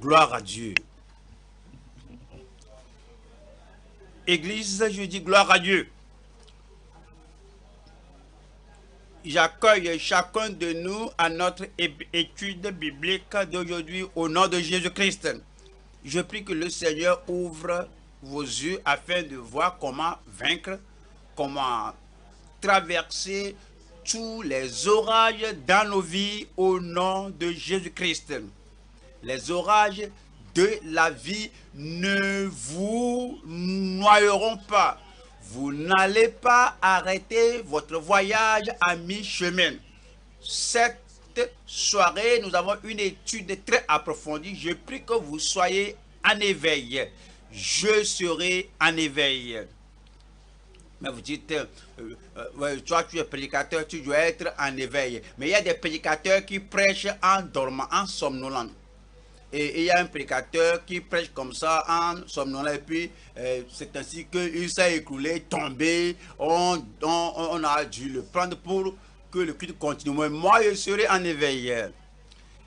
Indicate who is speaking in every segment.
Speaker 1: Gloire à Dieu. Église, je dis gloire à Dieu. J'accueille chacun de nous à notre étude biblique d'aujourd'hui au nom de Jésus-Christ. Je prie que le Seigneur ouvre vos yeux afin de voir comment vaincre, comment traverser tous les orages dans nos vies au nom de Jésus-Christ. Les orages de la vie ne vous noieront pas. Vous n'allez pas arrêter votre voyage à mi-chemin. Cette soirée, nous avons une étude très approfondie. Je prie que vous soyez en éveil. Je serai en éveil. Mais vous dites, toi tu es prédicateur, tu dois être en éveil. Mais il y a des prédicateurs qui prêchent en dormant, en somnolant. Et il y a un prédicateur qui prêche comme ça en somnolant. Et puis c'est ainsi qu'il s'est écroulé, tombé. On a dû le prendre pour que le culte continue. Mais moi, je serai en éveil.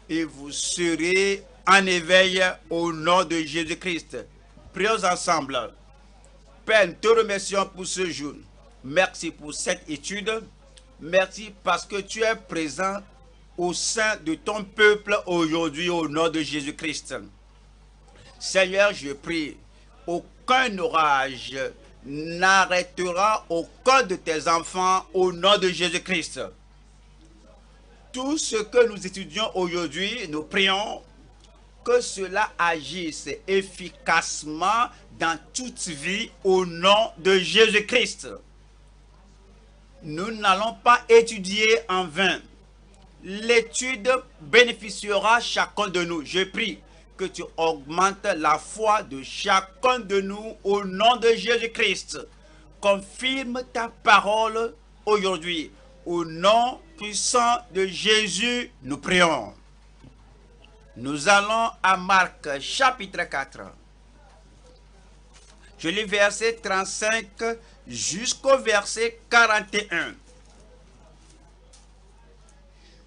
Speaker 1: Et vous serez en éveil au nom de Jésus-Christ. Prions ensemble. Père, nous te remercions pour ce jour. Merci pour cette étude. Merci parce que tu es présent au sein de ton peuple aujourd'hui au nom de Jésus-Christ. Seigneur, je prie, aucun orage n'arrêtera aucun de tes enfants au nom de Jésus-Christ. Tout ce que nous étudions aujourd'hui, nous prions que cela agisse efficacement dans toute vie au nom de Jésus-Christ. Nous n'allons pas étudier en vain. L'étude bénéficiera chacun de nous. Je prie que tu augmentes la foi de chacun de nous au nom de Jésus-Christ. Confirme ta parole aujourd'hui. Au nom puissant de Jésus, nous prions. Nous allons à Marc chapitre 4. Je lis verset 35 jusqu'au verset 41.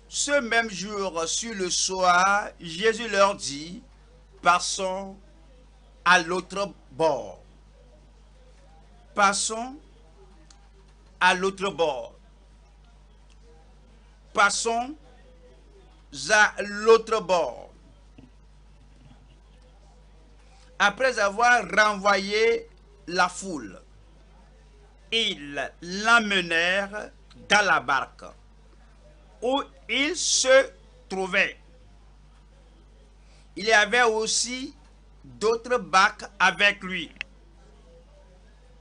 Speaker 1: Ce même jour, sur le soir, Jésus leur dit, passons à l'autre bord. Passons à l'autre bord. Passons à l'autre bord. Après avoir renvoyé la foule, ils l'emmenèrent dans la barque où il se trouvait. Il y avait aussi d'autres barques avec lui.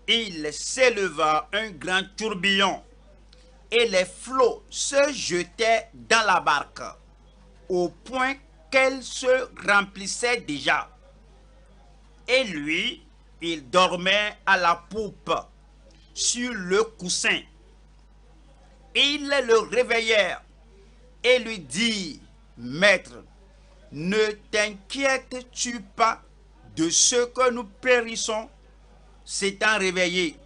Speaker 1: Il s'éleva un grand tourbillon et les flots se jetaient dans la barque au point qu'elle se remplissait déjà. Et lui, il dormait à la poupe sur le coussin. Ils le réveillèrent et lui dit, Maître, ne t'inquiètes-tu pas de ce que nous périssons? S'étant réveillé,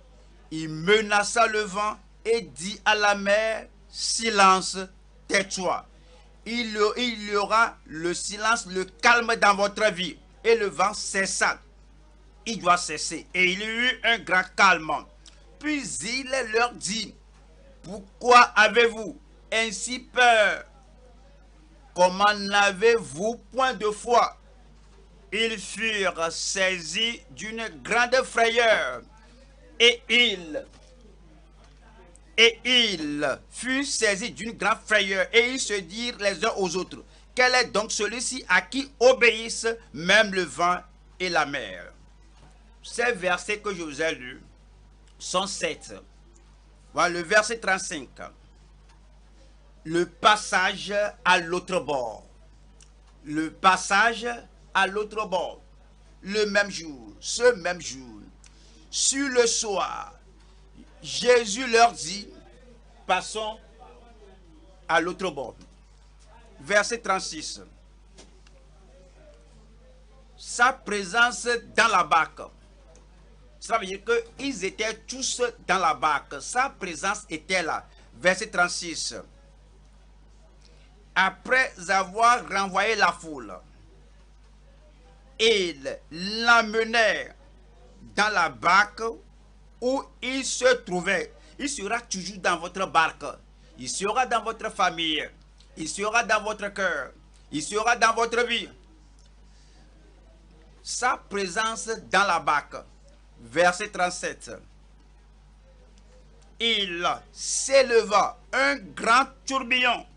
Speaker 1: il menaça le vent et dit à la mer, silence, tais-toi. Il y aura le silence, le calme dans votre vie. Et le vent cessa. Il doit cesser. Et il y eut un grand calme. Puis il leur dit, pourquoi avez-vous ainsi peur? Comment n'avez-vous point de foi? Ils furent saisis d'une grande frayeur et il fut saisi d'une grande frayeur et ils se dirent les uns aux autres, quel est donc celui-ci à qui obéissent même le vent et la mer? Ces versets que je vous ai lus sont 7. Voilà le verset 35. Le passage à l'autre bord. Le passage à l'autre bord. Le même jour, ce même jour, sur le soir, Jésus leur dit, passons à l'autre bord. Verset 36. Sa présence dans la barque. Ça veut dire qu'ils étaient tous dans la barque. Sa présence était là. Verset 36. Après avoir renvoyé la foule, Ils l'emmenèrent dans la barque où il se trouvait. Il sera toujours dans votre barque. Il sera dans votre famille. Il sera dans votre cœur. Il sera dans votre vie. Sa présence dans la barque. Verset 37. Il s'éleva un grand tourbillon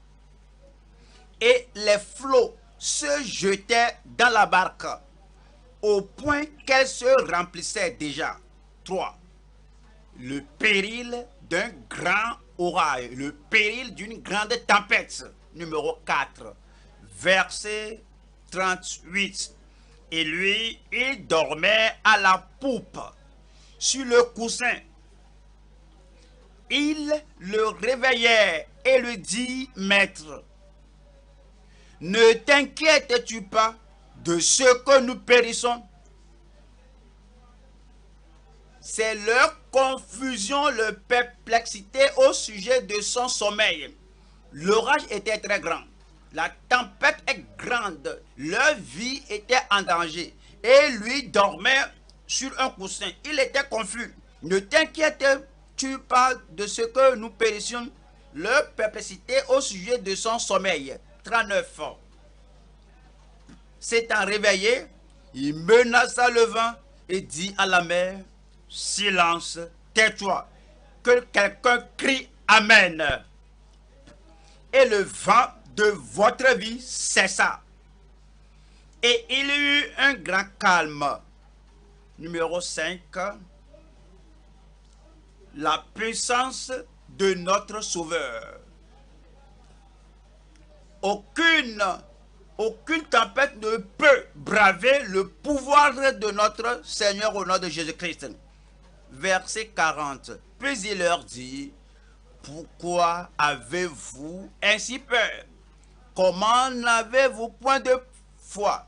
Speaker 1: et les flots se jetaient dans la barque au point qu'elle se remplissait déjà. 3. Le péril d'un grand orage, le péril d'une grande tempête. Numéro 4, verset 38. Et lui, il dormait à la poupe, sur le coussin. Il le réveillait et lui dit, Maître, ne t'inquiètes-tu pas de ce que nous périssons? C'est leur confusion, leur perplexité au sujet de son sommeil. L'orage était très grand. La tempête est grande. Leur vie était en danger. Et lui dormait sur un coussin. Il était confus. Ne t'inquiètes-tu pas de ce que nous périssions? Leur perplexité au sujet de son sommeil. 39. S'étant réveillé, il menaça le vent et dit à la mer, silence, tais-toi, que quelqu'un crie Amen. Et le vent de votre vie cessa. Et il y eut un grand calme. Numéro 5. La puissance de notre Sauveur. Aucune tempête ne peut braver le pouvoir de notre Seigneur au nom de Jésus-Christ. Verset 40. Puis il leur dit, pourquoi avez-vous ainsi peur? Comment n'avez-vous point de foi?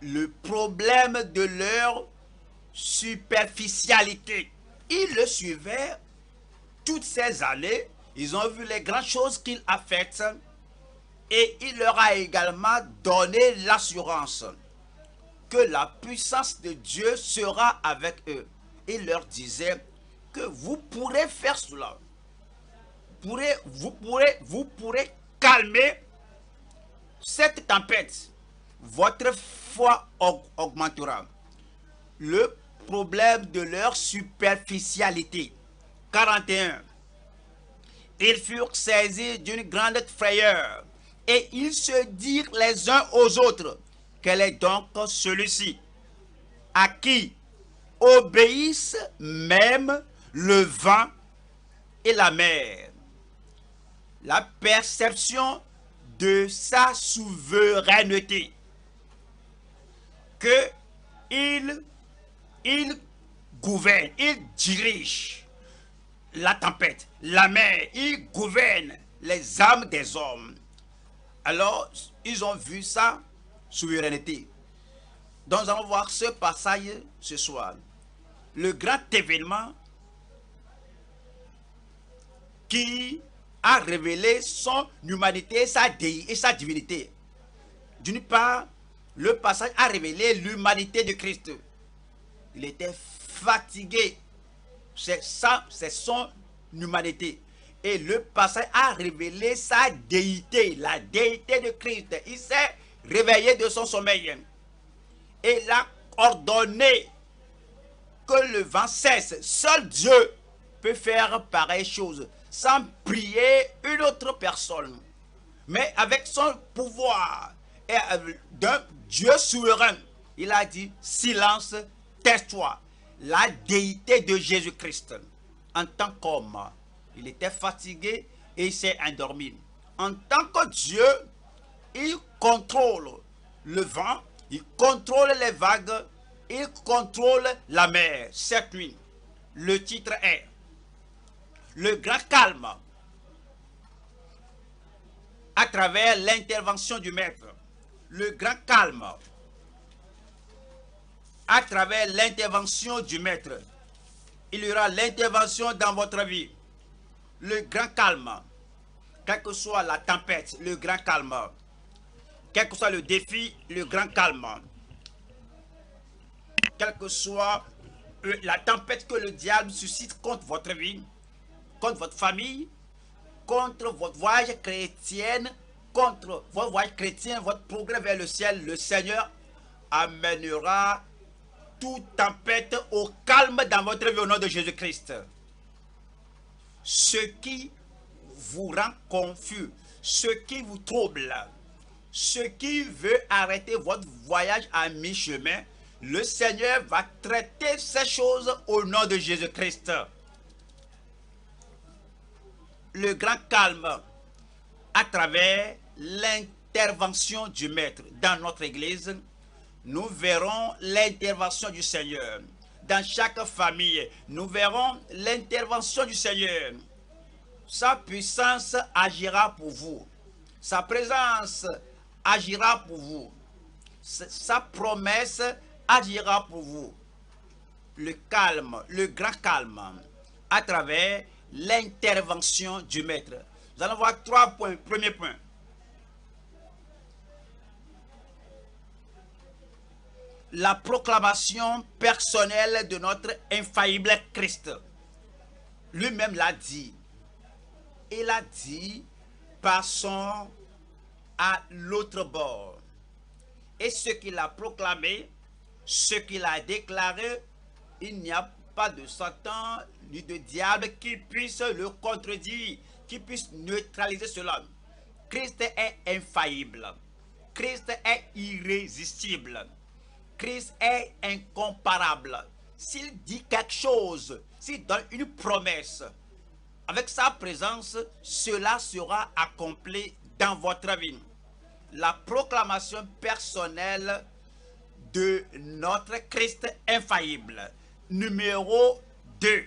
Speaker 1: Le problème de leur superficialité. Ils le suivaient toutes ces années. Ils ont vu les grandes choses qu'il a faites. Et il leur a également donné l'assurance que la puissance de Dieu sera avec eux. Il leur disait que vous pourrez faire cela. Vous pourrez calmer cette tempête. Votre foi augmentera. Le problème de leur superficialité. 41. Ils furent saisis d'une grande frayeur et ils se dirent les uns aux autres, quel est donc celui-ci à qui obéissent même le vent et la mer? La perception de sa souveraineté, que il gouverne, il dirige la tempête, la mer, il gouverne les âmes des hommes. Alors, ils ont vu sa souveraineté. Donc, nous allons voir ce passage ce soir. Le grand événement qui a révélé son humanité, sa déité et sa divinité. D'une part, le passage a révélé l'humanité de Christ. Il était fatigué. C'est son humanité. Et le passage a révélé sa déité, la déité de Christ. Il s'est réveillé de son sommeil. Et il a ordonné que le vent cesse. Seul Dieu peut faire pareille chose, sans prier une autre personne. Mais avec son pouvoir et d'un Dieu souverain, il a dit, silence, tais-toi. La déité de Jésus-Christ, en tant qu'homme, il était fatigué et il s'est endormi. En tant que Dieu, il contrôle le vent, il contrôle les vagues, il contrôle la mer. Cette nuit, le titre est le grand calme à travers l'intervention du Maître. Le grand calme à travers l'intervention du Maître. Il y aura l'intervention dans votre vie. Le grand calme, quelle que soit la tempête, le grand calme. quel que soit le défi, le grand calme, quelle que soit la tempête que le diable suscite contre votre vie, contre votre famille, contre votre voyage chrétien, contre votre voyage chrétien, votre progrès vers le ciel, le Seigneur amènera toute tempête au calme dans votre vie au nom de Jésus-Christ. Ce qui vous rend confus, ce qui vous trouble, ce qui veut arrêter votre voyage à mi-chemin, le Seigneur va traiter ces choses au nom de Jésus-Christ. Le grand calme à travers l'intervention du Maître dans notre Église, nous verrons l'intervention du Seigneur. Dans chaque famille, nous verrons l'intervention du Seigneur. Sa puissance agira pour vous. Sa présence agira pour vous. Sa promesse agira pour vous. Le calme, le grand calme, à travers l'intervention du Maître. Nous allons voir 3 points. Premier point. La proclamation personnelle de notre infaillible Christ. Lui-même l'a dit. Il a dit, passons à l'autre bord. Et ce qu'il a proclamé, ce qu'il a déclaré, il n'y a pas de Satan ni de diable qui puisse le contredire, qui puisse neutraliser cela. Christ est infaillible. Christ est irrésistible. Christ est incomparable. S'il dit quelque chose, s'il donne une promesse, avec sa présence, cela sera accompli dans votre vie. La proclamation personnelle de notre Christ infaillible. Numéro 2.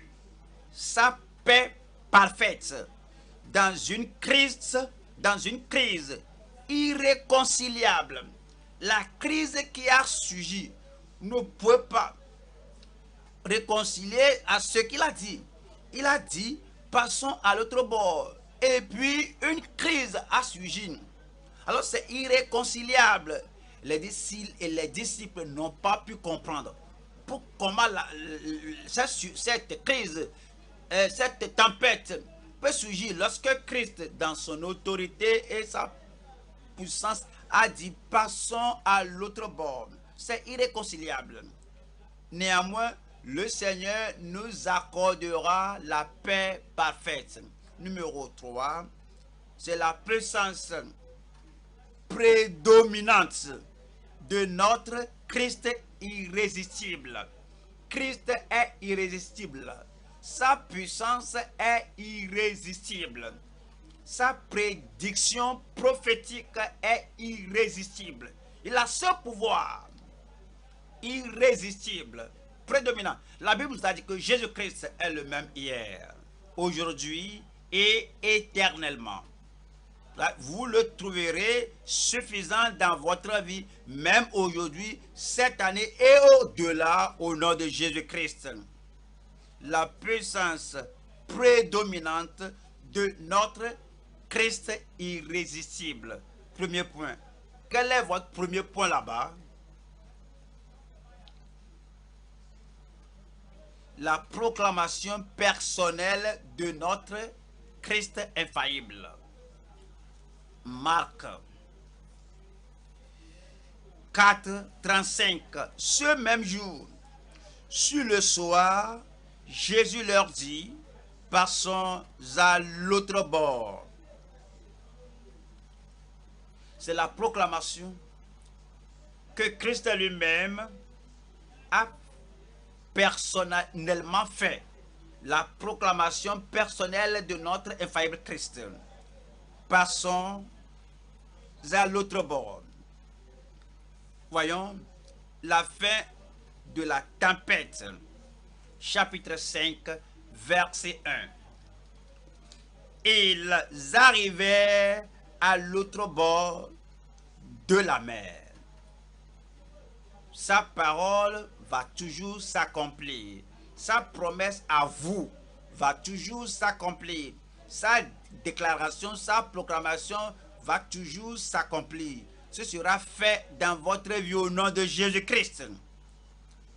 Speaker 1: Sa paix parfaite dans une crise irréconciliable. La crise qui a surgi ne peut pas réconcilier à ce qu'il a dit. Il a dit, passons à l'autre bord. Et puis, une crise a surgi. Alors, c'est irréconciliable. Les disciples n'ont pas pu comprendre comment cette crise, cette tempête peut surgir lorsque Christ, dans son autorité et sa puissance, a dit passons à l'autre bord. C'est irréconciliable. Néanmoins, le Seigneur nous accordera la paix parfaite. Numéro 3, c'est la puissance prédominante de notre Christ irrésistible. Christ est irrésistible. Sa puissance est irrésistible. Sa prédiction prophétique est irrésistible. Il a ce pouvoir irrésistible, prédominant. La Bible nous a dit que Jésus-Christ est le même hier, aujourd'hui et éternellement. Vous le trouverez suffisant dans votre vie, même aujourd'hui, cette année et au-delà, au nom de Jésus-Christ. La puissance prédominante de notre Christ irrésistible. Premier point. Quel est votre premier point là-bas? La proclamation personnelle de notre Christ infaillible. Marc 4, 35. Ce même jour, sur le soir, Jésus leur dit, passons à l'autre bord. C'est la proclamation que Christ lui-même a personnellement fait. La proclamation personnelle de notre infaillible Christ. Passons à l'autre bord. Voyons la fin de la tempête. Chapitre 5, verset 1. Ils arrivèrent à l'autre bord de la mer. Sa parole va toujours s'accomplir. Sa promesse à vous va toujours s'accomplir. Sa déclaration, sa proclamation va toujours s'accomplir. ce sera fait dans votre vie au nom de Jésus-Christ.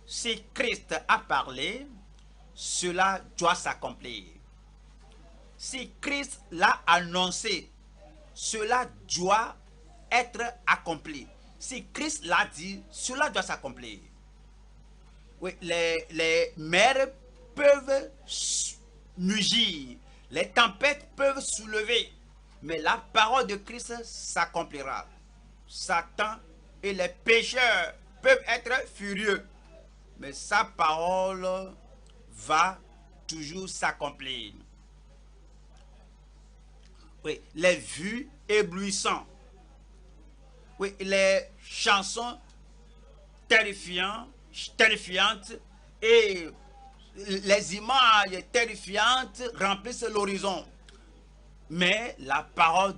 Speaker 1: Si Christ a parlé, cela doit s'accomplir. Si Christ l'a annoncé, cela doit être accompli. Si Christ l'a dit, cela doit s'accomplir. Oui, les mers peuvent mugir, les tempêtes peuvent soulever, mais la parole de Christ s'accomplira. Satan et les pécheurs peuvent être furieux, mais sa parole va toujours s'accomplir. Oui, les vues éblouissantes. Oui, les chansons terrifiantes et les images terrifiantes remplissent l'horizon. Mais la parole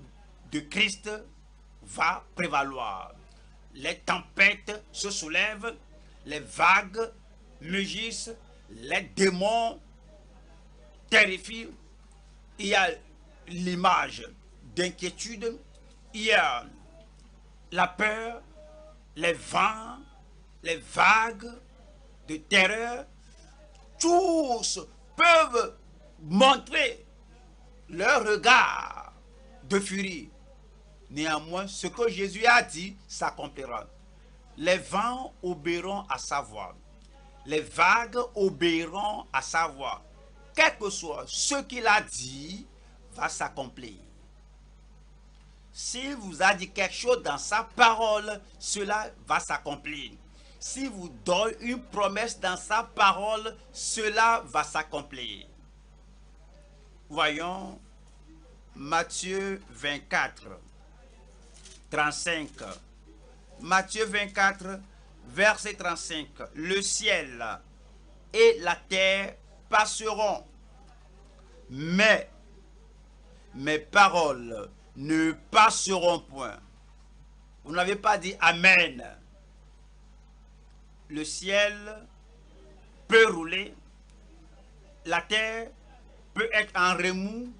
Speaker 1: de Christ va prévaloir. Les tempêtes se soulèvent, les vagues mugissent, les démons terrifient. Il y a l'image d'inquiétude, il y a la peur, les vents, les vagues de terreur. Tous peuvent montrer leur regard de furie. Néanmoins, ce que Jésus a dit s'accomplira. Les vents obéiront à sa voix. Les vagues obéiront à sa voix. Quel que soit ce qu'il a dit, va s'accomplir. S'il vous a dit quelque chose dans sa parole, cela va s'accomplir. S'il vous donne une promesse dans sa parole, cela va s'accomplir. Voyons Matthieu 24, 35. Matthieu 24, verset 35. Le ciel et la terre passeront, mais mes paroles ne passeront point. Vous n'avez pas dit Amen. Le ciel peut rouler, la terre peut être en remous,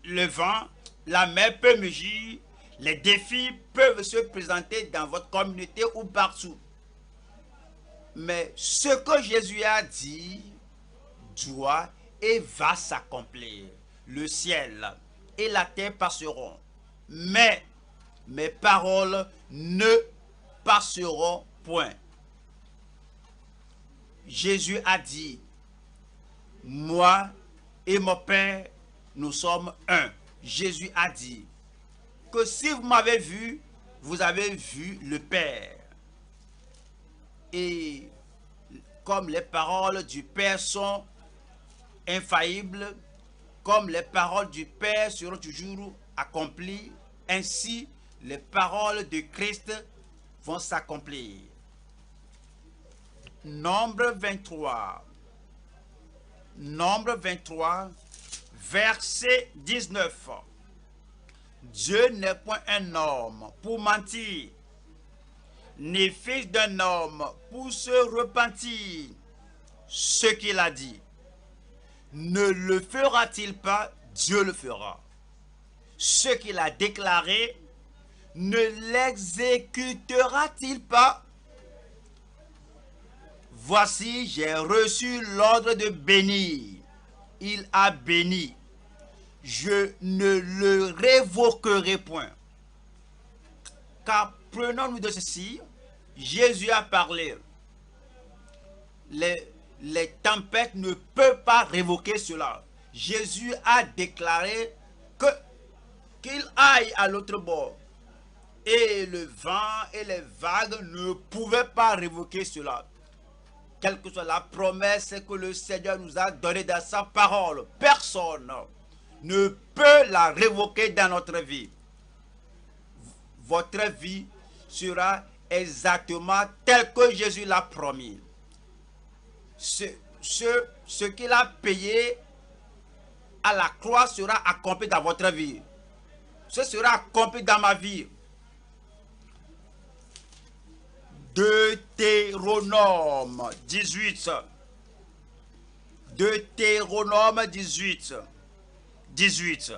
Speaker 1: le vent, la mer peut mugir, les défis peuvent se présenter dans votre communauté ou partout. Mais ce que Jésus a dit doit et va s'accomplir. Le ciel et la terre passeront, mais mes paroles ne passeront point. Jésus a dit, moi et mon Père, nous sommes un. Jésus a dit que si vous m'avez vu, vous avez vu le Père. Et comme les paroles du Père sont infaillibles, comme les paroles du Père seront toujours accomplies, ainsi les paroles de Christ vont s'accomplir. Nombre 23. Nombre 23, verset 19. Dieu n'est point un homme pour mentir, ni fils d'un homme pour se repentir. Ce qu'il a dit, ne le fera-t-il pas? Dieu le fera. Ce qu'il a déclaré, ne l'exécutera-t-il pas? Voici, j'ai reçu l'ordre de bénir. Il a béni. Je ne le révoquerai point. Car prenons-nous de ceci, Jésus a parlé. Les tempêtes ne peuvent pas révoquer cela. Jésus a déclaré qu'il aille à l'autre bord. Et le vent et les vagues ne pouvaient pas révoquer cela. Quelle que soit la promesse que le Seigneur nous a donnée dans sa parole, personne ne peut la révoquer dans notre vie. Votre vie sera exactement telle que Jésus l'a promis. Ce qu'il a payé à la croix sera accompli dans votre vie. Ce sera accompli dans ma vie. Deutéronome 18. Deutéronome 18. 18.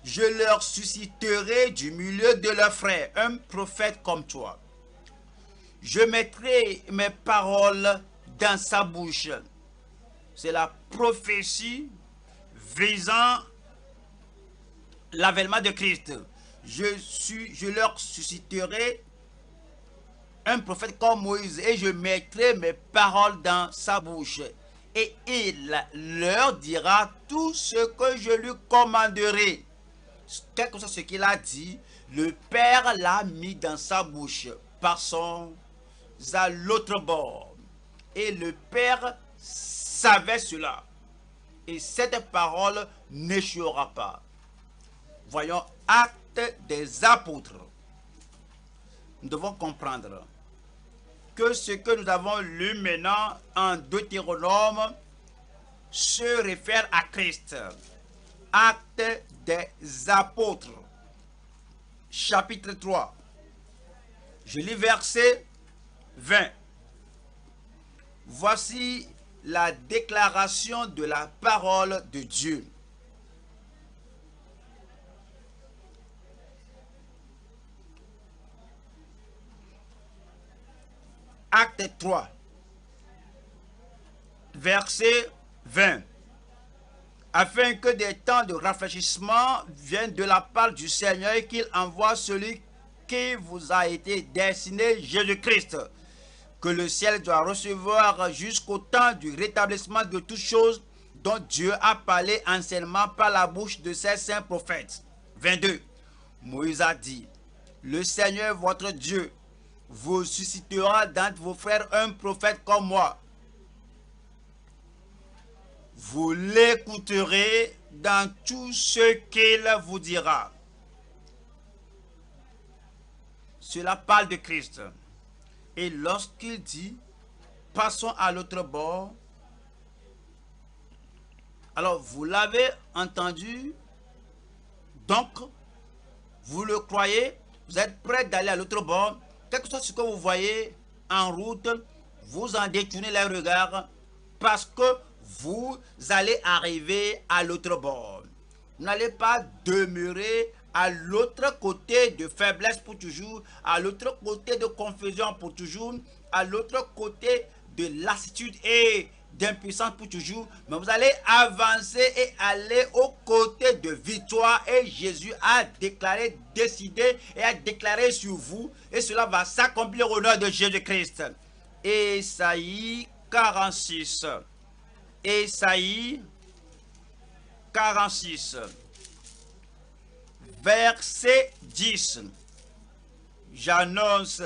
Speaker 1: Je leur susciterai du milieu de leurs frères un prophète comme toi. Je mettrai mes paroles dans sa bouche. C'est la prophétie visant l'avènement de Christ. Je leur susciterai un prophète comme Moïse et je mettrai mes paroles dans sa bouche. Et il leur dira tout ce que je lui commanderai. Quel que soit ce qu'il a dit, le Père l'a mis dans sa bouche. Passons à l'autre bord. Et le Père savait cela. Et cette parole n'échouera pas. Voyons Actes des Apôtres. Nous devons comprendre que ce que nous avons lu maintenant en Deutéronome se réfère à Christ. Actes des Apôtres, chapitre 3. Je lis verset 20. Voici la déclaration de la parole de Dieu. Acte 3, verset 20. Afin que des temps de rafraîchissement viennent de la part du Seigneur et qu'il envoie celui qui vous a été destiné, Jésus-Christ, que le ciel doit recevoir jusqu'au temps du rétablissement de toutes choses dont Dieu a parlé anciennement par la bouche de ses saints prophètes. 22. Moïse a dit, le Seigneur votre Dieu vous suscitera d'entre vos frères un prophète comme moi. Vous l'écouterez dans tout ce qu'il vous dira. Cela parle de Christ. Et lorsqu'il dit, passons à l'autre bord, alors vous l'avez entendu, donc vous le croyez, vous êtes prêt d'aller à l'autre bord, quel que soit ce que vous voyez en route, vous en détournez les regards parce que vous allez arriver à l'autre bord. Vous n'allez pas demeurer à l'autre côté de faiblesse pour toujours, à l'autre côté de confusion pour toujours, à l'autre côté de lassitude et d'impuissance pour toujours, mais vous allez avancer et aller aux côtés de victoire. Et Jésus a déclaré, décidé et a déclaré sur vous, et cela va s'accomplir au nom de Jésus-Christ. Ésaïe 46. Ésaïe 46. Verset 10. J'annonce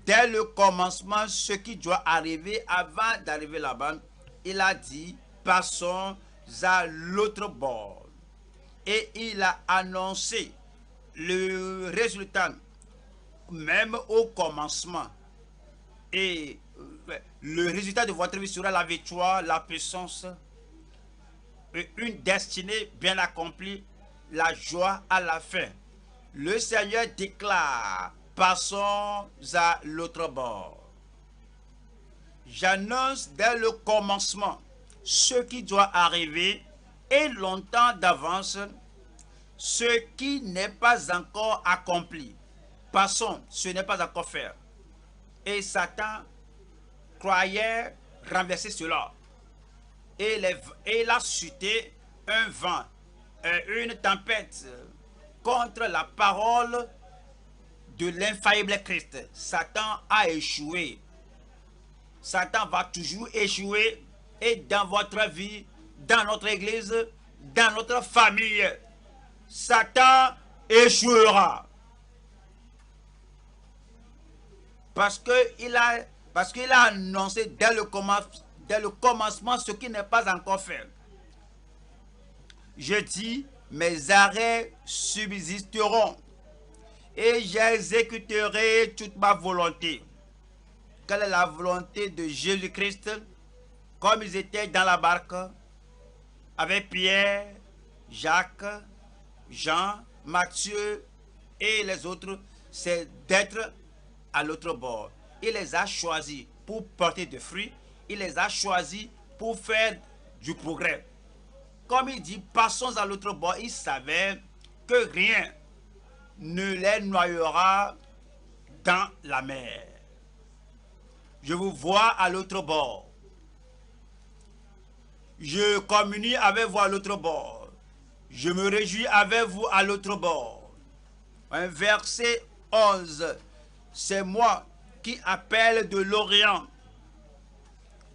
Speaker 1: dès le commencement ce qui doit arriver avant d'arriver là-bas. Il a dit, passons à l'autre bord. Et il a annoncé le résultat, même au commencement. Et le résultat de votre vie sera la victoire, la puissance, une destinée bien accomplie, la joie à la fin. Le Seigneur déclare, passons à l'autre bord. J'annonce dès le commencement ce qui doit arriver et longtemps d'avance ce qui n'est pas encore accompli. Passons, ce n'est pas encore fait. Et Satan croyait renverser cela. Et il a chuté un vent, une tempête contre la parole de l'infaillible Christ. Satan a échoué. Satan va toujours échouer, et dans votre vie, dans notre église, dans notre famille, Satan échouera. Parce qu'il a annoncé dès le commencement ce qui n'est pas encore fait. Je dis, mes arrêts subsisteront et j'exécuterai toute ma volonté. Quelle est la volonté de Jésus-Christ? Comme ils étaient dans la barque avec Pierre, Jacques, Jean, Matthieu et les autres, c'est d'être à l'autre bord. Il les a choisis pour porter des fruits. Il les a choisis pour faire du progrès. Comme il dit, passons à l'autre bord, il savait que rien ne les noyera dans la mer. Je vous vois à l'autre bord. Je communie avec vous à l'autre bord. Je me réjouis avec vous à l'autre bord. Verset 11. C'est moi qui appelle de l'Orient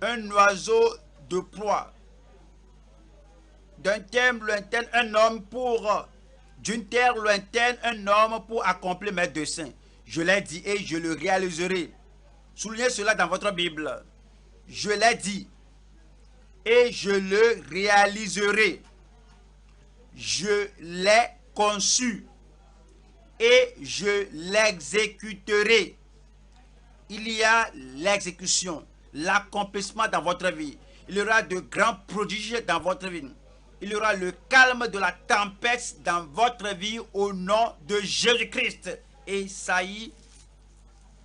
Speaker 1: un oiseau de proie. D'un thème lointain, un homme pour... D'une terre lointaine, un homme pour accomplir mes desseins. Je l'ai dit et je le réaliserai. Soulignez cela dans votre Bible. Je l'ai dit et je le réaliserai. Je l'ai conçu et je l'exécuterai. Il y a l'exécution, l'accomplissement dans votre vie. Il y aura de grands prodiges dans votre vie. Il y aura le calme de la tempête dans votre vie au nom de Jésus-Christ. Ésaïe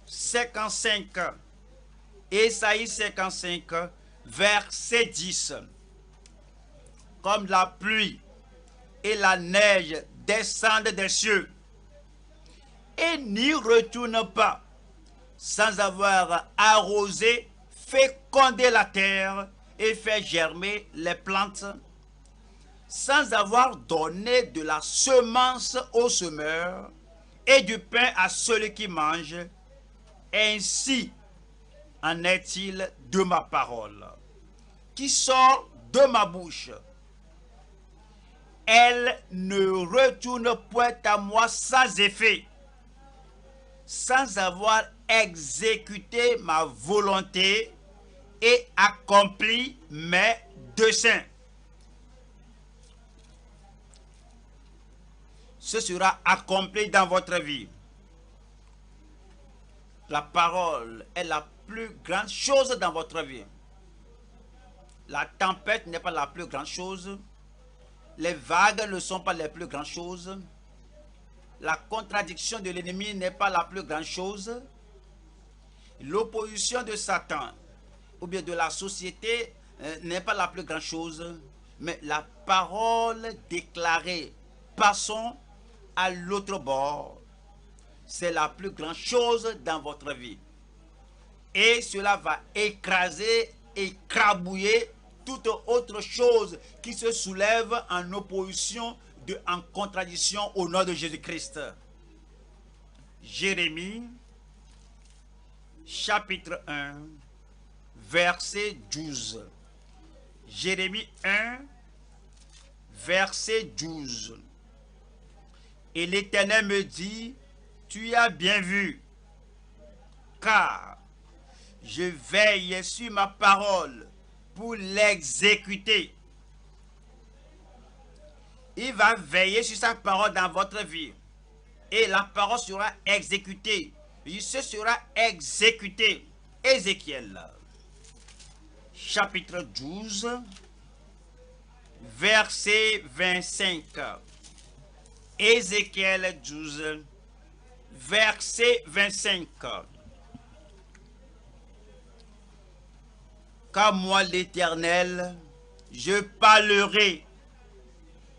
Speaker 1: 55. Ésaïe 55, verset 10. Comme la pluie et la neige descendent des cieux et n'y retournent pas sans avoir arrosé, fécondé la terre et fait germer les plantes, sans avoir donné de la semence au semeur et du pain à celui qui mange, ainsi en est-il de ma parole qui sort de ma bouche. Elle ne retourne point à moi sans effet, sans avoir exécuté ma volonté et accompli mes desseins. Ce sera accompli dans votre vie. La parole est la plus grande chose dans votre vie. La tempête n'est pas la plus grande chose. Les vagues ne sont pas les plus grandes choses. La contradiction de l'ennemi n'est pas la plus grande chose. L'opposition de Satan ou bien de la société n'est pas la plus grande chose. Mais la parole déclarée, passons à l'autre bord, c'est la plus grande chose dans votre vie. Et cela va écraser, écrabouiller toute autre chose qui se soulève en opposition, en contradiction au nom de Jésus-Christ. Jérémie, chapitre 1, verset 12. Jérémie 1, verset 12. Et l'Éternel me dit, tu as bien vu, car je veille sur ma parole pour l'exécuter. Il va veiller sur sa parole dans votre vie. Et la parole sera exécutée. Ce sera exécuté. Ézéchiel, chapitre 12, verset 25. Ézéchiel 12, verset 25. Car moi, l'Éternel, je parlerai.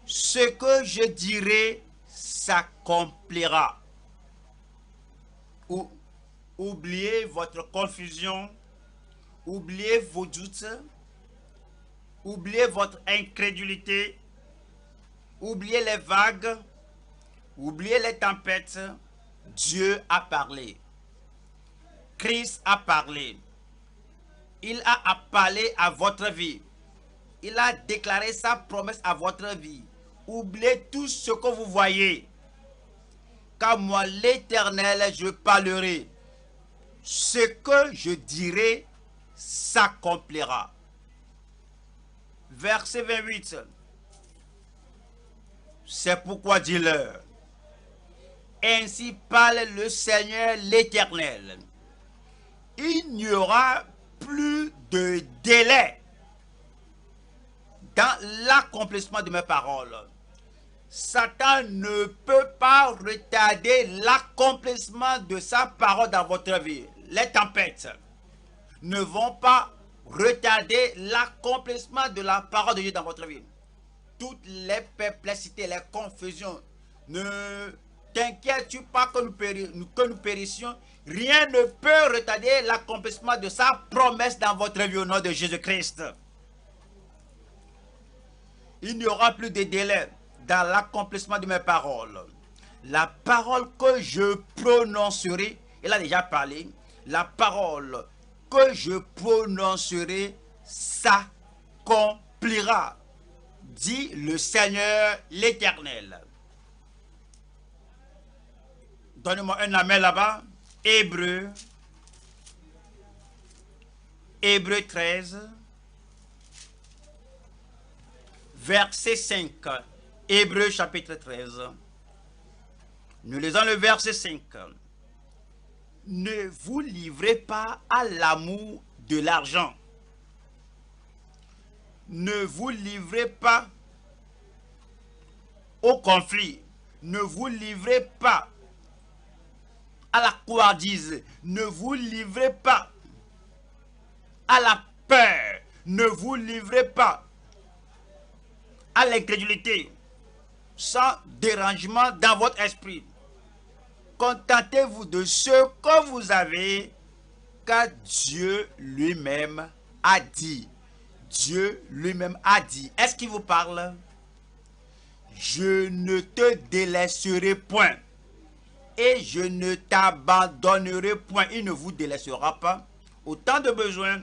Speaker 1: Ce que je dirai s'accomplira. Oubliez votre confusion, oubliez vos doutes, oubliez votre incrédulité, oubliez les vagues, oubliez les tempêtes. Dieu a parlé. Christ a parlé. Il a parlé à votre vie. Il a déclaré sa promesse à votre vie. Oubliez tout ce que vous voyez. Car moi, l'Éternel, je parlerai. Ce que je dirai s'accomplira. Verset 28. C'est pourquoi dis-leur. Ainsi parle le Seigneur l'Éternel. Il n'y aura plus de délai dans l'accomplissement de mes paroles. Satan ne peut pas retarder l'accomplissement de sa parole dans votre vie. Les tempêtes ne vont pas retarder l'accomplissement de la parole de Dieu dans votre vie. Toutes les perplexités, les confusions, Ne t'inquiète pas que nous périssions. Rien ne peut retarder l'accomplissement de sa promesse dans votre vie au nom de Jésus-Christ. Il n'y aura plus de délai dans l'accomplissement de mes paroles. La parole que je prononcerai, il a déjà parlé, la parole que je prononcerai s'accomplira, dit le Seigneur l'Éternel. Donnez-moi un amen là-bas. Hébreu 13, verset 5. Hébreu chapitre 13. Nous lisons le verset 5. Ne vous livrez pas à l'amour de l'argent. Ne vous livrez pas au conflit. Ne vous livrez pas à la couardise. Ne vous livrez pas à la peur. Ne vous livrez pas à l'incrédulité, sans dérangement dans votre esprit. Contentez-vous de ce que vous avez, car Dieu lui-même a dit. Dieu lui-même a dit. Est-ce qu'il vous parle? Je ne te délaisserai point et je ne t'abandonnerai point. Il ne vous délaissera pas. Autant de besoins,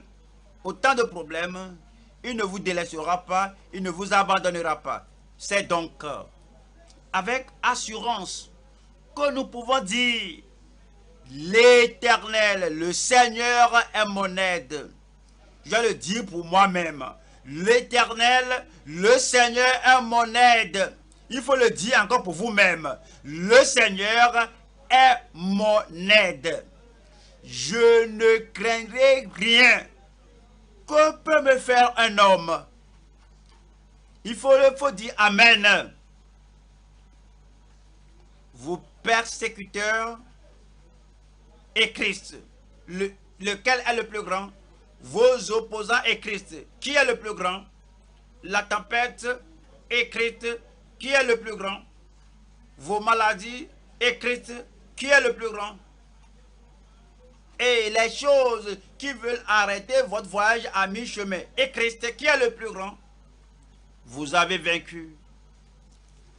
Speaker 1: autant de problèmes, il ne vous délaissera pas, il ne vous abandonnera pas. C'est donc avec assurance que nous pouvons dire: l'Éternel, le Seigneur est mon aide. Je le dis pour moi-même. L'Éternel, le Seigneur est mon aide. Il faut le dire encore pour vous-même. Le Seigneur est mon aide. Je ne craindrai rien. Que peut me faire un homme? Il faut dire Amen. Vos persécuteurs et Christ. Lequel est le plus grand? Vos opposants et Christ. Qui est le plus grand? La tempête et Christ. Qui est le plus grand? Vos maladies et Christ. Qui est le plus grand? Et les choses qui veulent arrêter votre voyage à mi-chemin. Et Christ, qui est le plus grand? Vous avez vaincu.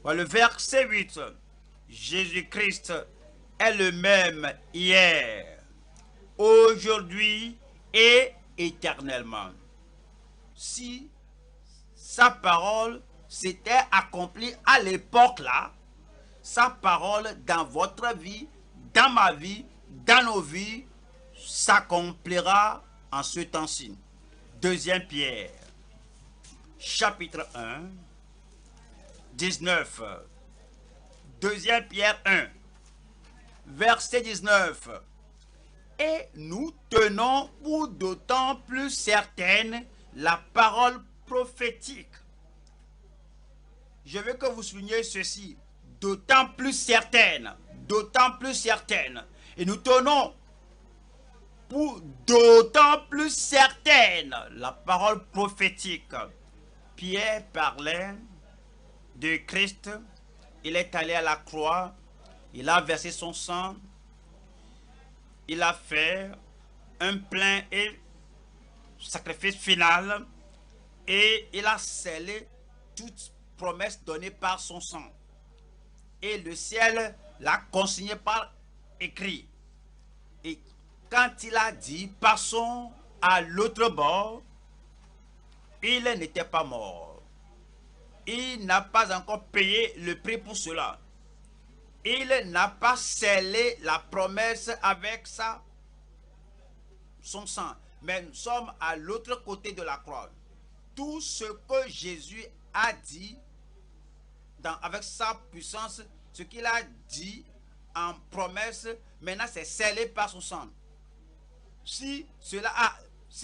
Speaker 1: Voilà le verset 8. Jésus-Christ est le même hier, aujourd'hui et éternellement. Si sa parole s'était accomplie à l'époque là, sa parole dans votre vie, dans ma vie, dans nos vies, s'accomplira en ce temps-ci. 2 Pierre, chapitre 1, 19. 2 Pierre 1, verset 19. Et nous tenons pour d'autant plus certaine la parole prophétique. Je veux que vous souligniez ceci. D'autant plus certaine. D'autant plus certaine. Et nous tenons pour d'autant plus certaine la parole prophétique. Pierre parlait de Christ. Il est allé à la croix. Il a versé son sang. Il a fait un plein et sacrifice final. Et il a scellé toute promesse donnée par son sang. Et le ciel l'a consigné par écrit. Et quand il a dit, passons à l'autre bord, il n'était pas mort. Il n'a pas encore payé le prix pour cela. Il n'a pas scellé la promesse avec son sang. Mais nous sommes à l'autre côté de la croix. Tout ce que Jésus a dit avec sa puissance, ce qu'il a dit en promesse, maintenant c'est scellé par son sang. Si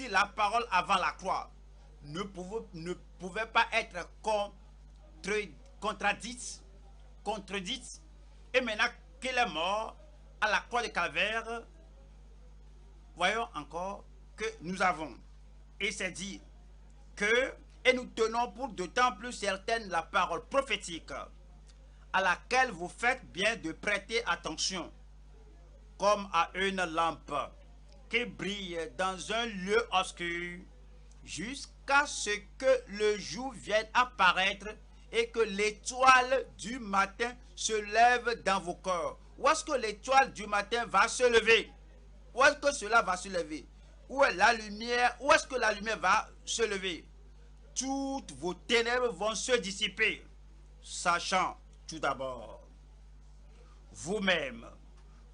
Speaker 1: la parole avant la croix ne pouvait pas être contredite, et maintenant qu'il est mort à la croix de Calvaire, voyons encore que nous avons. Et c'est dit que, et nous tenons pour d'autant plus certaine la parole prophétique. à laquelle vous faites bien de prêter attention, comme à une lampe qui brille dans un lieu obscur, jusqu'à ce que le jour vienne apparaître et que l'étoile du matin se lève dans vos cœurs. Où est-ce que l'étoile du matin va se lever? Où est-ce que cela va se lever? Où est la lumière? Où est-ce que la lumière va se lever? Toutes vos ténèbres vont se dissiper, sachant tout d'abord vous-même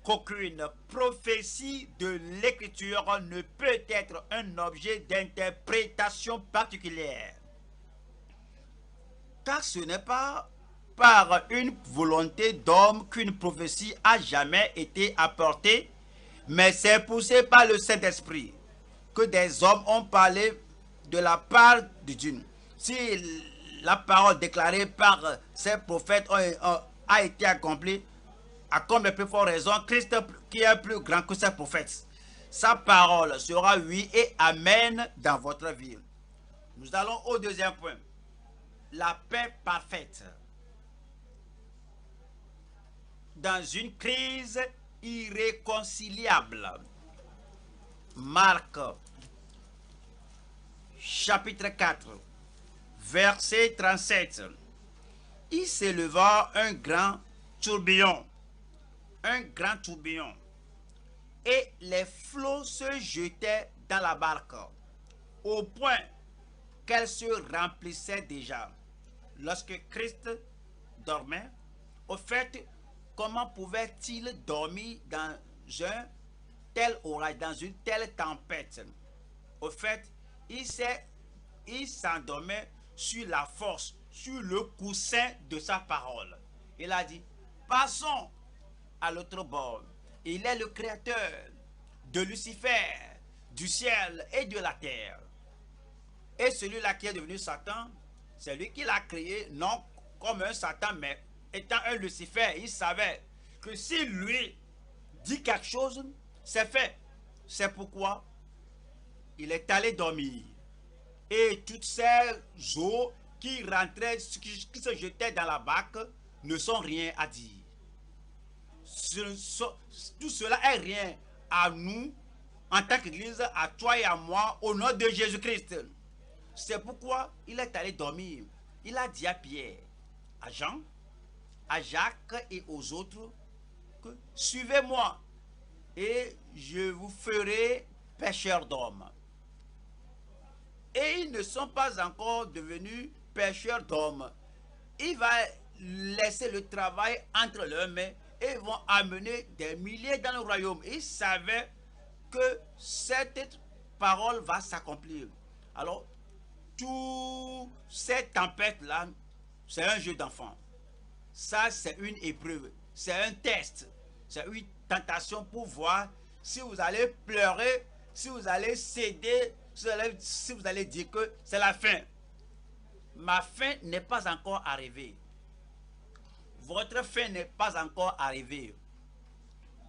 Speaker 1: qu'aucune prophétie de l'Écriture ne peut être un objet d'interprétation particulière. Car ce n'est pas par une volonté d'homme qu'une prophétie a jamais été apportée, mais c'est poussé par le Saint-Esprit que des hommes ont parlé de la part de Dieu. Si la parole déclarée par ces prophètes a été accomplie, à comme de plus forte raison, Christ qui est plus grand que ces prophètes. Sa parole sera oui et amen dans votre vie. Nous allons au deuxième point. La paix parfaite. Dans une crise irréconciliable. Marc, chapitre 4, verset 37. Il s'éleva un grand tourbillon. Un grand tourbillon. Et les flots se jetaient dans la barque, au point qu'elle se remplissait déjà. Lorsque Christ dormait, au fait, comment pouvait-il dormir dans un tel orage, dans une telle tempête? Au fait, il s'endormait sur la force, sur le coussin de sa parole. Il a dit, passons à l'autre bord. Il est le créateur de Lucifer, du ciel et de la terre. Et celui-là qui est devenu Satan, c'est lui qui l'a créé, non comme un Satan, mais étant un Lucifer. Il savait que si lui dit quelque chose, c'est fait. C'est pourquoi il est allé dormir. Et toutes ces eaux qui rentraient, qui se jetaient dans la barque, ne sont rien à dire. Tout cela est rien à nous, en tant qu'Église, à toi et à moi, au nom de Jésus-Christ. C'est pourquoi il est allé dormir. Il a dit à Pierre, à Jean, à Jacques et aux autres que suivez-moi et je vous ferai pêcheurs d'hommes. Et ils ne sont pas encore devenus pêcheurs d'hommes. Il va laisser le travail entre leurs mains et vont amener des milliers dans le royaume. Ils savaient que cette parole va s'accomplir. Alors, toutes ces tempêtes-là, c'est un jeu d'enfant. Ça, c'est une épreuve. C'est un test. C'est une tentation pour voir si vous allez pleurer, si vous allez céder, si vous allez dire que c'est la fin. Ma fin n'est pas encore arrivée. Votre fin n'est pas encore arrivée.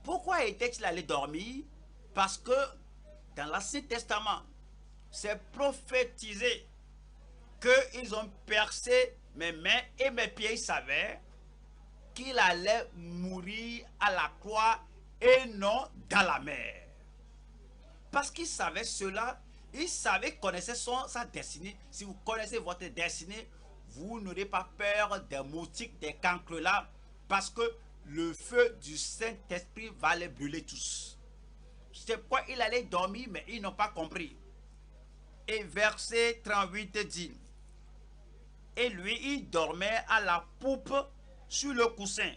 Speaker 1: Pourquoi était-il allé dormir? Parce que dans l'Ancien Testament, c'est prophétisé qu'ils ont percé mes mains et mes pieds. Ils savaient qu'il allait mourir à la croix et non dans la mer. Parce qu'il savait cela, il savait, connaissait sa destinée. Si vous connaissez votre destinée, vous n'aurez pas peur des moustiques, des cancres là, parce que le feu du Saint-Esprit va les brûler tous. C'est pourquoi il allait dormir, mais ils n'ont pas compris. Et verset 38 dit, et lui, il dormait à la poupe sur le coussin.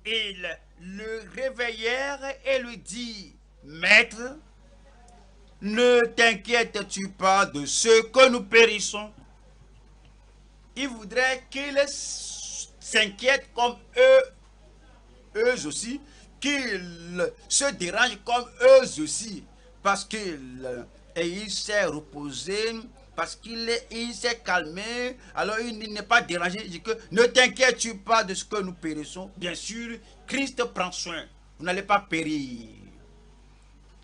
Speaker 1: Ils le réveillèrent et lui dit, Maître, ne t'inquiètes-tu pas de ce que nous périssons? Il voudrait qu'ils s'inquiètent comme eux aussi, qu'ils se dérangent comme eux aussi, parce qu'il s'est reposé, parce qu'il s'est calmé, alors il n'est pas dérangé. Il dit que ne t'inquiètes-tu pas de ce que nous périssons. Bien sûr, Christ prend soin, vous n'allez pas périr.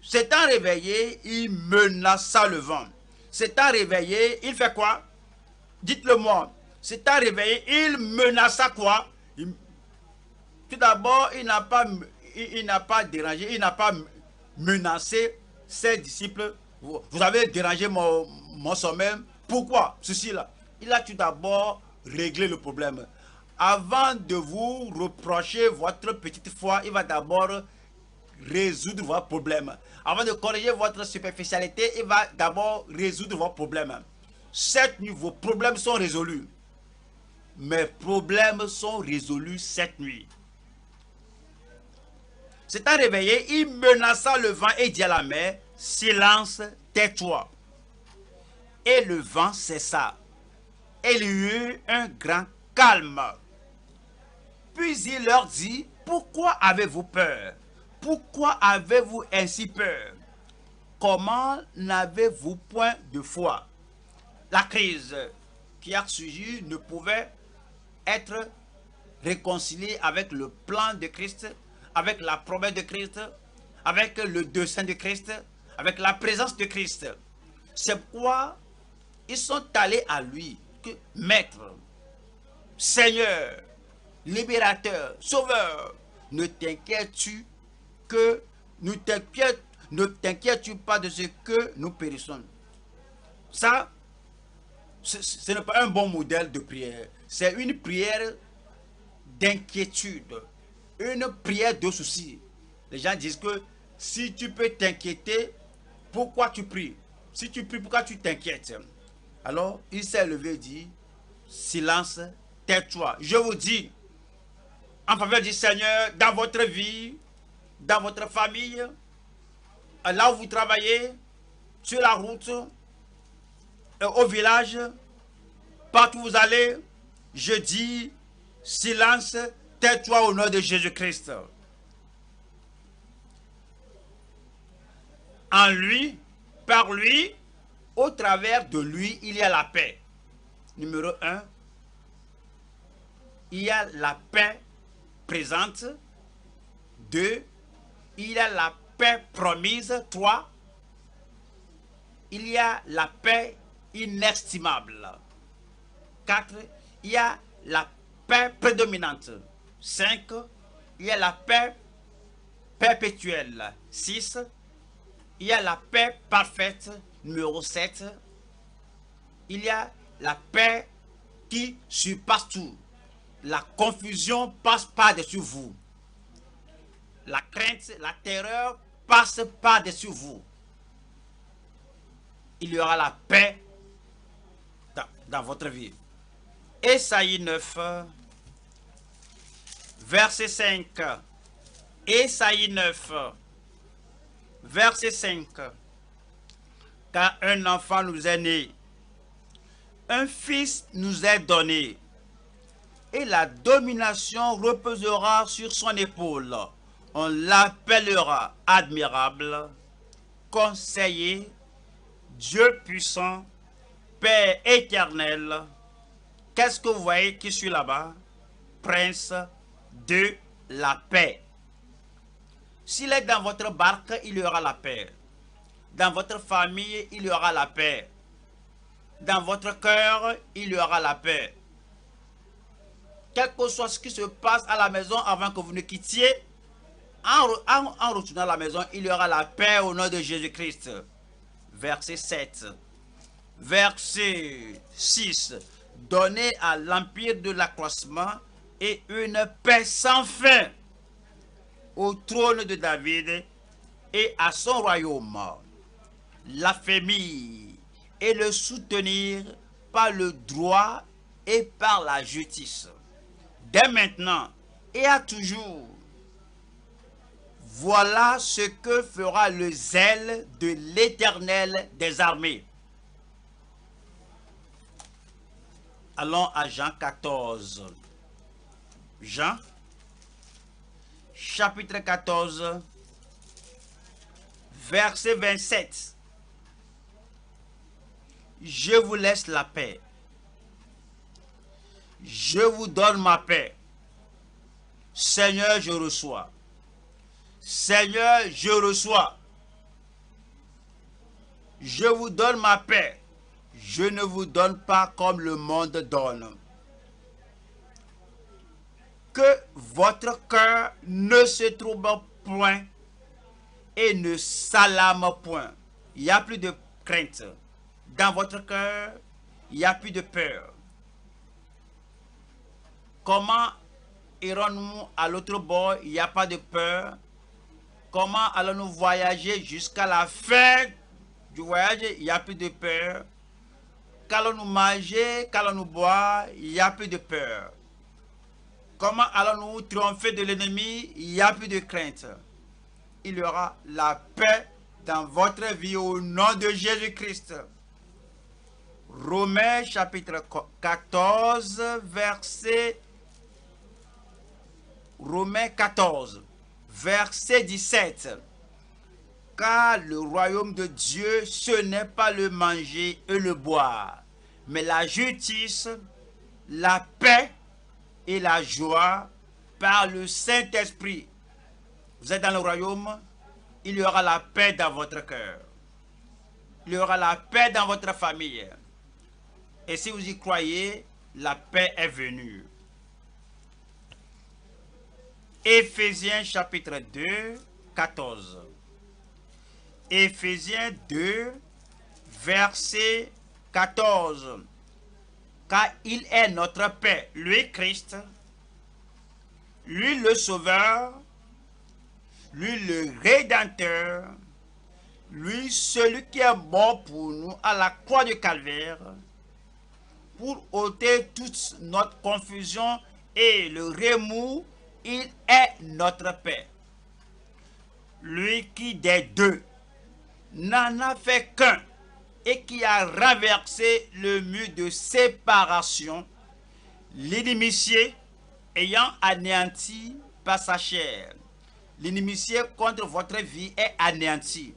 Speaker 1: S'étant réveillé, il menaça le vent. S'étant réveillé, il fait quoi? Dites-le moi. s'étant réveillé, il menaça quoi? Tout d'abord, il n'a pas dérangé, il n'a pas menacé ses disciples. Vous avez dérangé mon sommeil. Pourquoi? Ceci-là. Il a tout d'abord réglé le problème. Avant de vous reprocher votre petite foi, il va d'abord résoudre votre problème. Avant de corriger votre superficialité, il va d'abord résoudre vos problèmes. Cette nuit, vos problèmes sont résolus. Mes problèmes sont résolus cette nuit. S'étant réveillé, il menaça le vent et dit à la mer, silence, tais-toi. Et le vent cessa. Et il y eut un grand calme. Puis il leur dit, pourquoi avez-vous peur? Pourquoi avez-vous ainsi peur? Comment n'avez-vous point de foi? La crise qui a surgi ne pouvait être réconciliée avec le plan de Christ, avec la promesse de Christ, avec le dessein de Christ, avec la présence de Christ. C'est pourquoi ils sont allés à lui, que Maître, Seigneur, Libérateur, Sauveur, ne t'inquiètes-tu pas de ce que nous périssons? Ça, ce n'est pas un bon modèle de prière. C'est une prière d'inquiétude, une prière de souci. Les gens disent que si tu peux t'inquiéter, pourquoi tu pries? Si tu pries, pourquoi tu t'inquiètes? Alors, il s'est levé et dit, silence, tais-toi. Je vous dis, en faveur du Seigneur, dans votre vie, dans votre famille, là où vous travaillez, sur la route, au village, partout où vous allez, je dis, silence, tais-toi au nom de Jésus-Christ. En lui, par lui, au travers de lui, il y a la paix. Numéro 1, il y a la paix présente. 2, il y a la paix promise. 3, il y a la paix inestimable. 4, il y a la paix prédominante. 5, il y a la paix perpétuelle. 6, il y a la paix parfaite. Numéro 7, il y a la paix qui surpasse tout. La confusion passe par-dessus vous. La crainte, la terreur passe par-dessus vous. Il y aura la paix dans votre vie. Ésaïe 9, verset 5. Ésaïe 9, verset 5. Car un enfant nous est né, un fils nous est donné, et la domination reposera sur son épaule. On l'appellera admirable, conseiller, Dieu puissant, Père éternel. Qu'est-ce que vous voyez qui suit là-bas? Prince de la paix. S'il est dans votre barque, il y aura la paix. Dans votre famille, il y aura la paix. Dans votre cœur, il y aura la paix. Quel que soit ce qui se passe à la maison avant que vous ne quittiez, en retournant à la maison, il y aura la paix au nom de Jésus-Christ. Verset 7. Verset 6. Donnez à l'empire de l'accroissement et une paix sans fin au trône de David et à son royaume. L'affermir et le soutenir par le droit et par la justice. Dès maintenant et à toujours. Voilà ce que fera le zèle de l'Éternel des armées. Allons à Jean 14. Jean, chapitre 14, verset 27. Je vous laisse la paix. Je vous donne ma paix. Seigneur, je reçois. Seigneur, je reçois. Je vous donne ma paix. Je ne vous donne pas comme le monde donne. votre cœur ne se trouble point et ne s'alarme point. Il n'y a plus de crainte. Dans votre cœur, il n'y a plus de peur. Comment irons-nous à l'autre bord? Il n'y a pas de peur. Comment allons-nous voyager jusqu'à la fin du voyage? Il n'y a plus de peur. Qu'allons-nous manger? Qu'allons-nous boire? Il n'y a plus de peur. Comment allons-nous triompher de l'ennemi? Il n'y a plus de crainte. Il y aura la paix dans votre vie au nom de Jésus-Christ. Romains chapitre 14, Romains 14, verset 17. Car le royaume de Dieu, ce n'est pas le manger et le boire, mais la justice, la paix et la joie par le Saint-Esprit. Vous êtes dans le royaume, il y aura la paix dans votre cœur. Il y aura la paix dans votre famille. Et si vous y croyez, la paix est venue. Éphésiens chapitre 2, 14. Éphésiens 2, verset 14. Car il est notre paix, lui Christ, lui le Sauveur, lui le Rédempteur, lui celui qui est mort pour nous à la croix du Calvaire, pour ôter toute notre confusion et le remous, il est notre paix. Lui qui des deux n'en a fait qu'un et qui a renversé le mur de séparation, l'inimitié ayant anéanti par sa chair. L'inimitié contre votre vie est anéantie.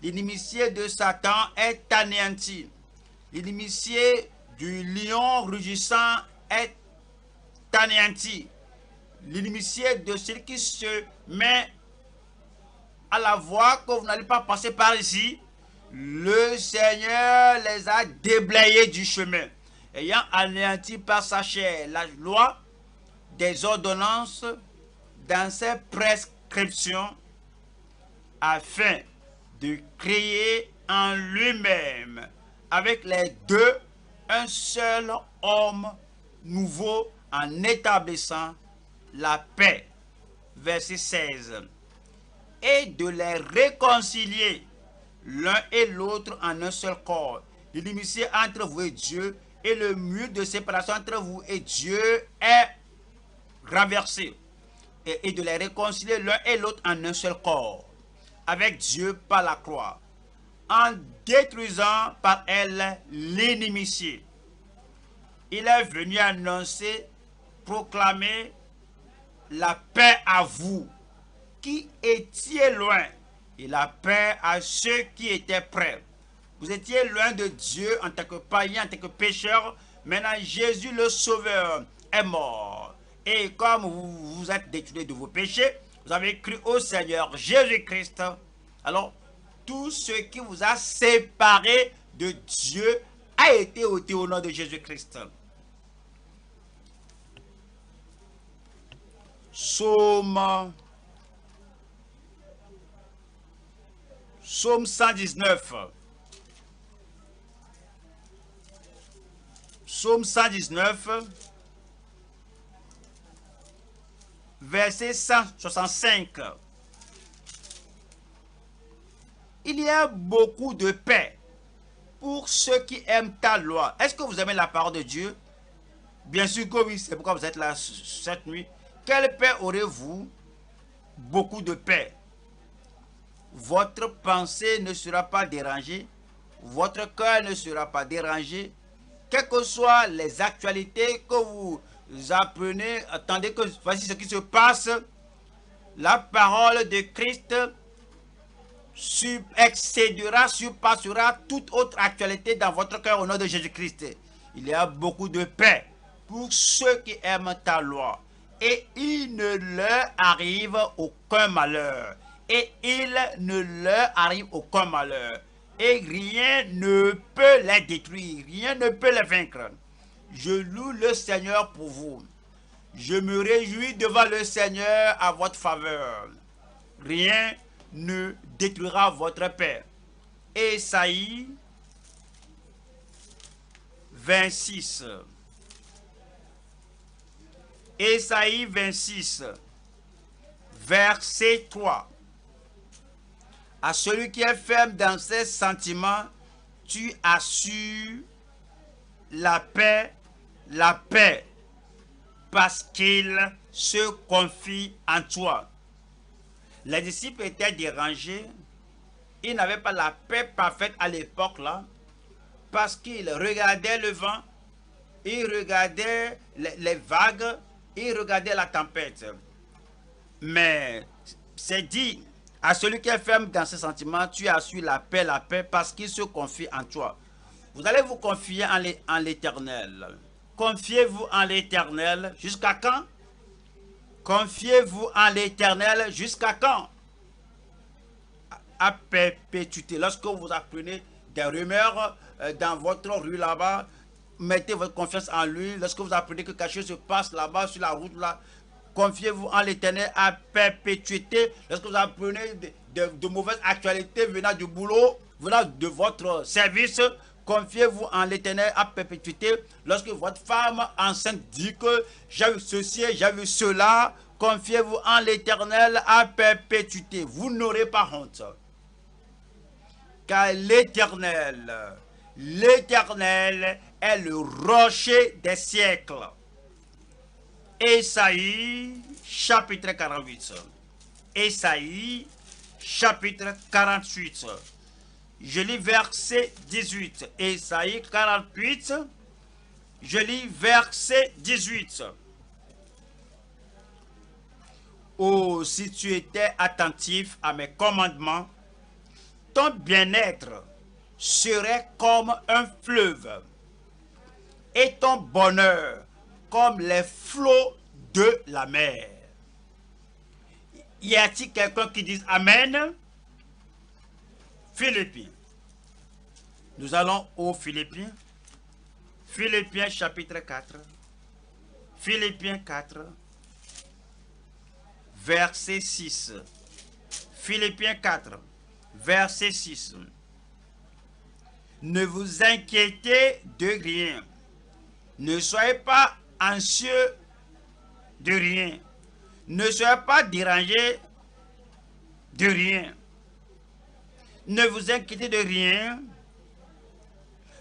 Speaker 1: L'inimitié de Satan est anéantie. L'inimitié du lion rugissant est anéantie. L'inimitié de celui qui se met à la voie que vous n'allez pas passer par ici, le Seigneur les a déblayés du chemin, ayant anéanti par sa chair la loi des ordonnances dans ses prescriptions, afin de créer en lui-même avec les deux un seul homme nouveau en établissant la paix. Verset 16. Et de les réconcilier l'un et l'autre en un seul corps. L'inimitié entre vous et Dieu et le mur de séparation entre vous et Dieu est renversé. Et de les réconcilier l'un et l'autre en un seul corps avec Dieu par la croix, en détruisant par elle l'inimitié. Il est venu annoncer, proclamer la paix à vous qui étiez loin et la paix à ceux qui étaient près. Vous étiez loin de Dieu en tant que païen, en tant que pécheur. Maintenant, Jésus le Sauveur est mort. Et comme vous vous êtes détourné de vos péchés, vous avez cru au Seigneur Jésus-Christ. Alors, tout ce qui vous a séparé de Dieu a été ôté au nom de Jésus-Christ. Psaume 119. Psaume 119, verset 165. Il y a beaucoup de paix pour ceux qui aiment ta loi. Est-ce que vous aimez la parole de Dieu? Bien sûr que oui, c'est pourquoi vous êtes là cette nuit. Quelle paix aurez-vous? Beaucoup de paix. Votre pensée ne sera pas dérangée. Votre cœur ne sera pas dérangé. Quelles que soient les actualités que vous apprenez, attendez que voici ce qui se passe. La parole de Christ excédera, surpassera toute autre actualité dans votre cœur au nom de Jésus-Christ. Il y a beaucoup de paix pour ceux qui aiment ta loi. Et il ne leur arrive aucun malheur. Et il ne leur arrive aucun malheur. Et rien ne peut les détruire. Rien ne peut les vaincre. Je loue le Seigneur pour vous. Je me réjouis devant le Seigneur à votre faveur. Rien ne détruira votre paix. Ésaïe 26. Ésaïe 26, verset 3. À celui qui est ferme dans ses sentiments, tu assures la paix, parce qu'il se confie en toi. Les disciples étaient dérangés. Ils n'avaient pas la paix parfaite à l'époque là, parce qu'ils regardaient le vent, ils regardaient les vagues, ils regardaient la tempête. Mais c'est dit, à celui qui est ferme dans ses sentiments, tu assures la paix, parce qu'il se confie en toi. Vous allez vous confier en l'Éternel. Confiez-vous en l'Éternel jusqu'à quand? Confiez-vous en l'Éternel jusqu'à quand? À perpétuité. Lorsque vous apprenez des rumeurs dans votre rue là-bas, mettez votre confiance en lui. Lorsque vous apprenez que quelque chose se passe là-bas sur la route là, confiez-vous en l'Éternel à perpétuité. Lorsque vous apprenez de mauvaises actualités venant du boulot, venant de votre service, confiez-vous en l'Éternel à perpétuité. Lorsque votre femme enceinte dit que j'ai vu ceci, j'ai vu cela, confiez-vous en l'Éternel à perpétuité. Vous n'aurez pas honte. Car l'Éternel est le rocher des siècles. Ésaïe chapitre 48. Ésaïe chapitre 48. Je lis verset 18. Ésaïe 48. Je lis verset 18. Oh, si tu étais attentif à mes commandements, ton bien-être serait comme un fleuve et ton bonheur comme les flots de la mer. Y a-t-il quelqu'un qui dise Amen? Philippiens. Nous allons aux Philippiens. Philippiens chapitre 4. Philippiens 4. Verset 6. Philippiens 4. Verset 6. Ne vous inquiétez de rien. Ne soyez pas anxieux de rien. Ne soyez pas dérangés de rien. Ne vous inquiétez de rien.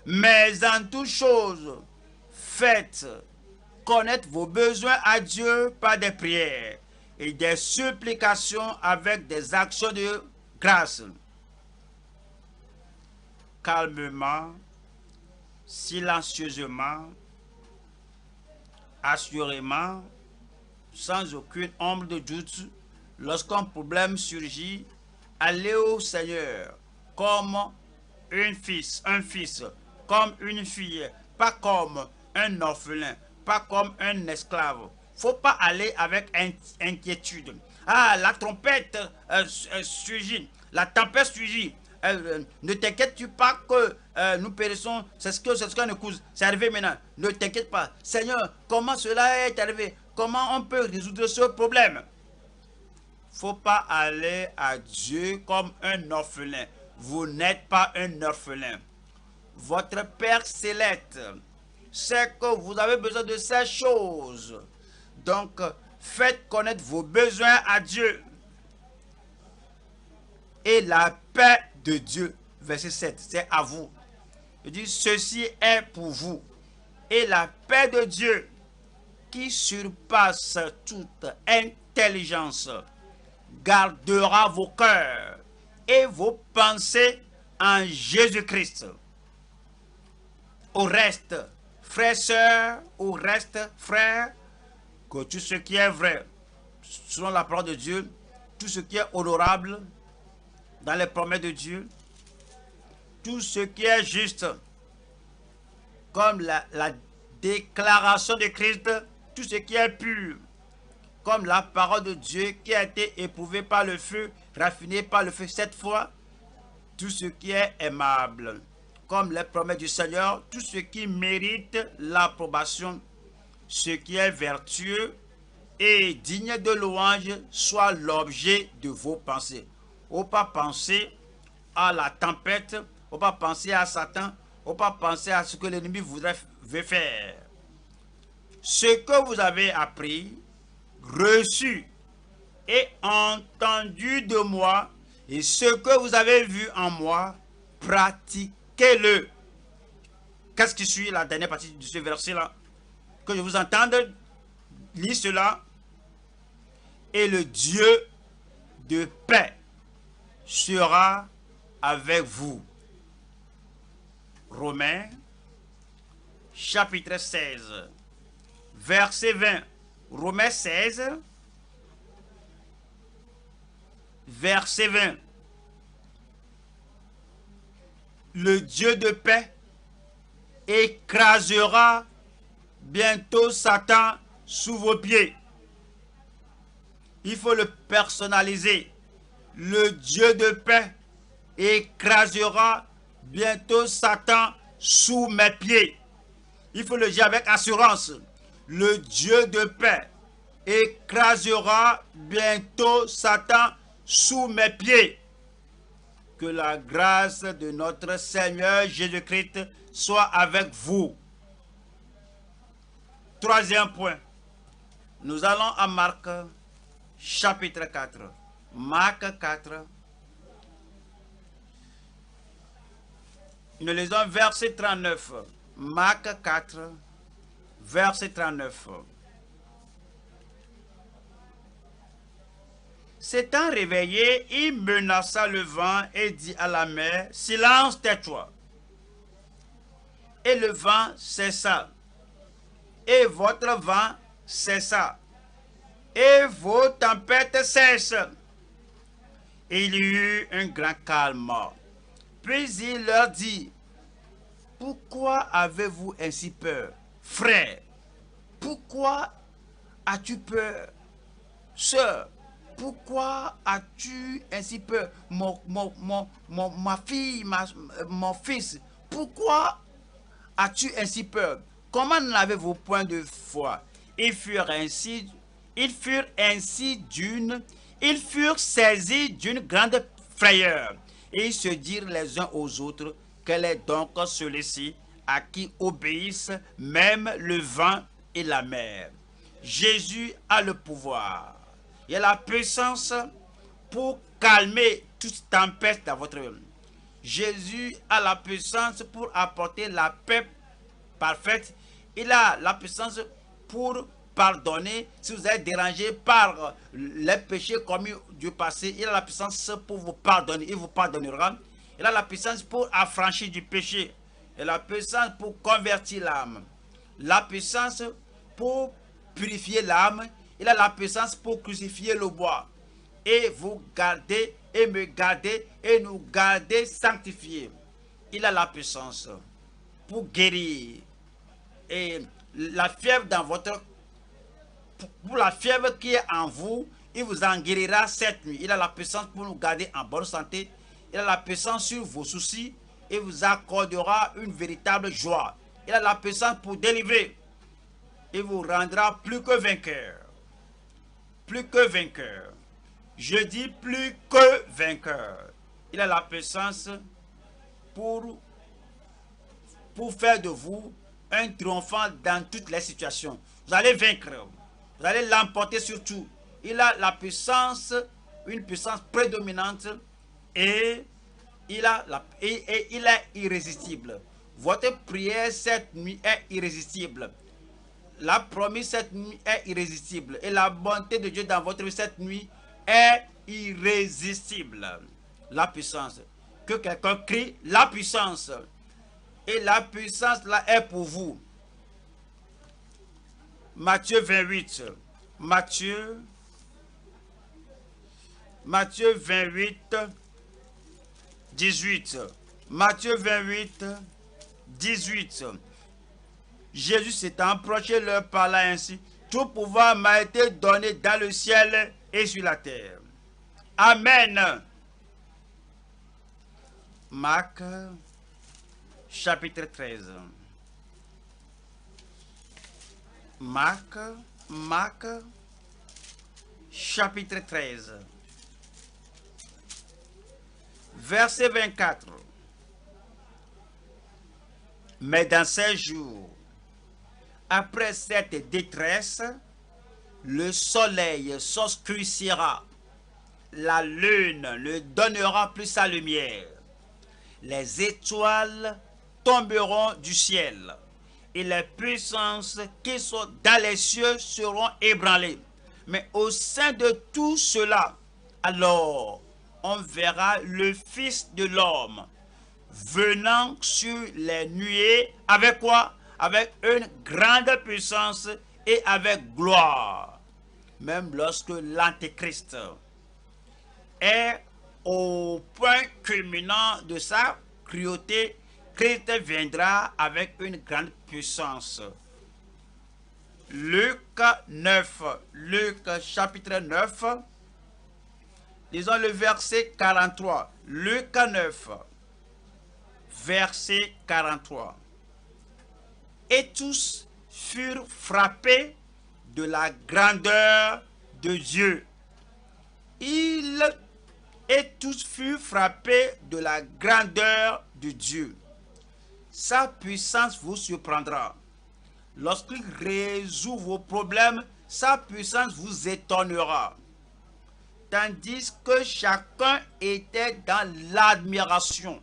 Speaker 1: Mais en toute chose, faites connaître vos besoins à Dieu par des prières et des supplications avec des actions de grâce. Calmement, silencieusement, assurément, sans aucune ombre de doute, lorsqu'un problème surgit, allez au Seigneur comme un fils, comme une fille, pas comme un orphelin, pas comme un esclave. Faut pas aller avec inquiétude. Ah, la trompette surgit, la tempête surgit. Ne t'inquiète pas que nous périssons, c'est ce qu'on nous cause. C'est arrivé maintenant. Ne t'inquiète pas. Seigneur, comment cela est arrivé? Comment on peut résoudre ce problème? Faut pas aller à Dieu comme un orphelin. Vous n'êtes pas un orphelin. Votre Père céleste sait que vous avez besoin de ces choses. Donc, faites connaître vos besoins à Dieu. Et la paix de Dieu, verset 7, c'est à vous. Je dis, ceci est pour vous. Et la paix de Dieu, qui surpasse toute intelligence, gardera vos cœurs et vos pensées en Jésus-Christ. Au reste, frères, sœurs, au reste, frères, que tout ce qui est vrai, selon la parole de Dieu, tout ce qui est honorable, dans les promesses de Dieu, tout ce qui est juste, comme la déclaration de Christ, tout ce qui est pur, comme la parole de Dieu qui a été éprouvée par le feu, raffinée par le feu 7 fois, tout ce qui est aimable, comme les promesses du Seigneur, tout ce qui mérite l'approbation, ce qui est vertueux, et digne de louange soit l'objet de vos pensées. Faut pas penser à la tempête, faut pas penser à Satan, faut pas penser à ce que l'ennemi veut faire. Ce que vous avez appris, reçu et entendu de moi, et ce que vous avez vu en moi, pratiquez-le. Qu'est-ce qui suit la dernière partie de ce verset-là? Que je vous entende lire cela. Et le Dieu de paix sera avec vous. Romains, chapitre 16, verset 20. Romains 16, verset 20. Le Dieu de paix écrasera bientôt Satan sous vos pieds. Il faut le personnaliser. Le Dieu de paix écrasera bientôt Satan sous mes pieds. Il faut le dire avec assurance. Le Dieu de paix écrasera bientôt Satan sous mes pieds. Que la grâce de notre Seigneur Jésus-Christ soit avec vous. Troisième point. Nous allons à Marc chapitre 4. Marc 4. Nous lisons verset 39. Marc 4, verset 39. S'étant réveillé, il menaça le vent et dit à la mer, « Silence, tais-toi !» Et le vent cessa. Et votre vent cessa. Et vos tempêtes cessent. Et il y eut un grand calme. Puis il leur dit, « Pourquoi avez-vous ainsi peur, frère? Pourquoi as-tu peur, sœur? Pourquoi as-tu ainsi peur, ma fille, mon fils? Pourquoi as-tu ainsi peur? Comment n'avez-vous point de foi? » Ils furent saisis d'une grande frayeur. Et ils se dirent les uns aux autres, quel est donc celui-ci à qui obéissent même le vent et la mer? Jésus a le pouvoir. Il a la puissance pour calmer toute tempête dans votre vie. Jésus a la puissance pour apporter la paix parfaite. Il a la puissance pour pardonner si vous êtes dérangé par les péchés commis du passé. Il a la puissance pour vous pardonner. Il vous pardonnera. Il a la puissance pour affranchir du péché. Il a la puissance pour convertir l'âme. La puissance pour purifier l'âme. Il a la puissance pour crucifier le bois. Et vous garder, et me garder, et nous garder sanctifiés. Il a la puissance pour guérir. Et la fièvre dans votre... Pour la fièvre qui est en vous, il vous en guérira cette nuit. Il a la puissance pour nous garder en bonne santé. Il a la puissance sur vos soucis et vous accordera une véritable joie. Il a la puissance pour délivrer. Il vous rendra plus que vainqueur. Plus que vainqueur. Je dis plus que vainqueur. Il a la puissance pour faire de vous un triomphant dans toutes les situations. Vous allez vaincre. Vous allez l'emporter sur tout. Il a la puissance, une puissance prédominante et il est irrésistible. Votre prière cette nuit est irrésistible. La promesse cette nuit est irrésistible. Et la bonté de Dieu dans votre vie cette nuit est irrésistible. La puissance. Que quelqu'un crie la puissance. Et la puissance là est pour vous. Matthieu 28. Matthieu 28, 18. Matthieu 28, 18. Jésus s'étant approché leur parla ainsi. Tout pouvoir m'a été donné dans le ciel et sur la terre. Amen. Marc, chapitre 13. Marc, chapitre 13, verset 24. Mais dans ces jours, après cette détresse, le soleil s'obscurcira, la lune ne donnera plus sa lumière, les étoiles tomberont du ciel, et les puissances qui sont dans les cieux seront ébranlées. Mais au sein de tout cela, alors on verra le Fils de l'homme venant sur les nuées avec quoi? Avec une grande puissance et avec gloire. Même lorsque l'Antéchrist est au point culminant de sa cruauté, Christ viendra avec une grande puissance. Luc 9, Luc chapitre 9, lisons le verset 43. Luc 9, verset 43. Et tous furent frappés de la grandeur de Dieu. Et tous furent frappés de la grandeur de Dieu. Sa puissance vous surprendra. Lorsqu'il résout vos problèmes, sa puissance vous étonnera. Tandis que chacun était dans l'admiration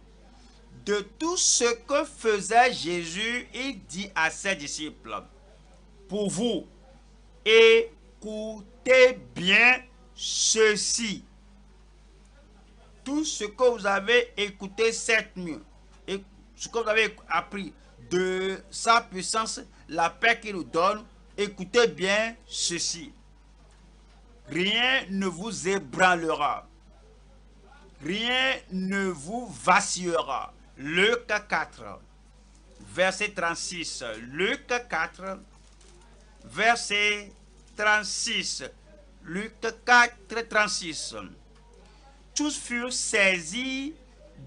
Speaker 1: de tout ce que faisait Jésus, il dit à ses disciples, pour vous, écoutez bien ceci. Tout ce que vous avez écouté cette nuit, et ce que vous avez appris de sa puissance, la paix qu'il nous donne, écoutez bien ceci. Rien ne vous ébranlera. Rien ne vous vacillera. Luc 4, verset 36. Luc 4, verset 36. Luc 4, 36. Tous furent saisis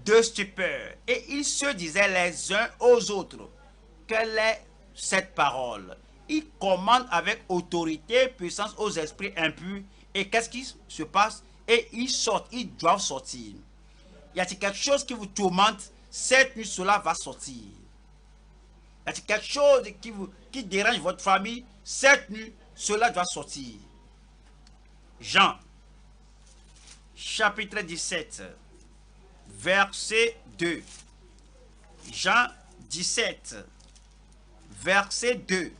Speaker 1: de stupeur et ils se disaient les uns aux autres, quelle est cette parole? Ils commandent avec autorité, puissance aux esprits impurs. Et qu'est-ce qui se passe? Et ils sortent, ils doivent sortir. Y a-t-il quelque chose qui vous tourmente? Cette nuit, cela va sortir. Y a-t-il quelque chose qui dérange votre famille? Cette nuit, cela doit sortir. Jean, chapitre 17, verset 2. Jean 17, verset 2.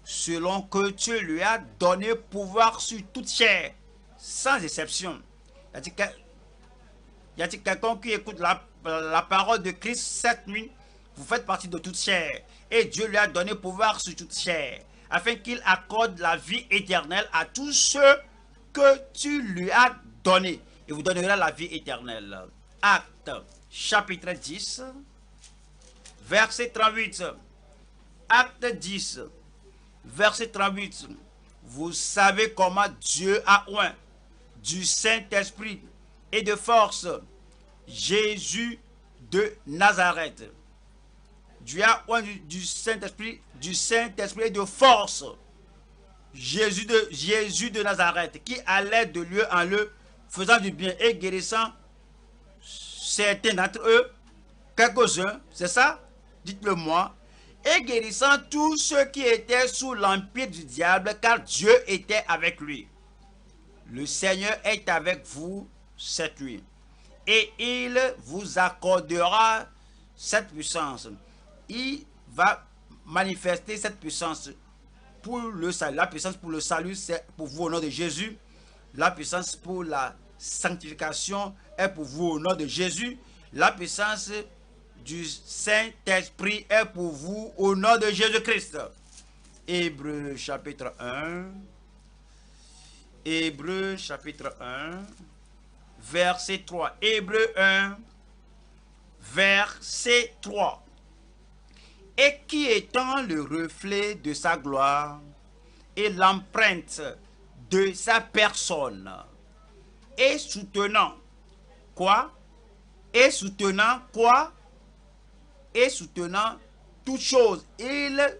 Speaker 1: Selon que Dieu lui a donné pouvoir sur toute chair, sans exception. Y a-t-il quelqu'un qui écoute la parole de Christ cette nuit? Vous faites partie de toute chair. Et Dieu lui a donné pouvoir sur toute chair, afin qu'il accorde la vie éternelle à tous ceux que tu lui as donnés. Il vous donnera la vie éternelle. Actes, chapitre 10, verset 38. Acte 10, verset 38. Vous savez comment Dieu a oint du Saint-Esprit et de force Jésus de Nazareth. Dieu a oint du Saint-Esprit et de force Jésus de Nazareth, qui allait de lieu en lieu faisant du bien et guérissant certains d'entre eux, quelques-uns, c'est ça? Dites-le moi. Et guérissant tous ceux qui étaient sous l'empire du diable, car Dieu était avec lui. Le Seigneur est avec vous cette nuit, et il vous accordera cette puissance. Il va manifester cette puissance pour le salut. La puissance pour le salut, c'est pour vous au nom de Jésus. La puissance pour la sanctification est pour vous au nom de Jésus. La puissance du Saint-Esprit est pour vous au nom de Jésus-Christ. Hébreux chapitre 1. Hébreux chapitre 1, verset 3. Hébreux 1, verset 3. Et qui étant le reflet de sa gloire et l'empreinte de sa personne, et soutenant quoi? Et soutenant quoi? Et soutenant toute chose, il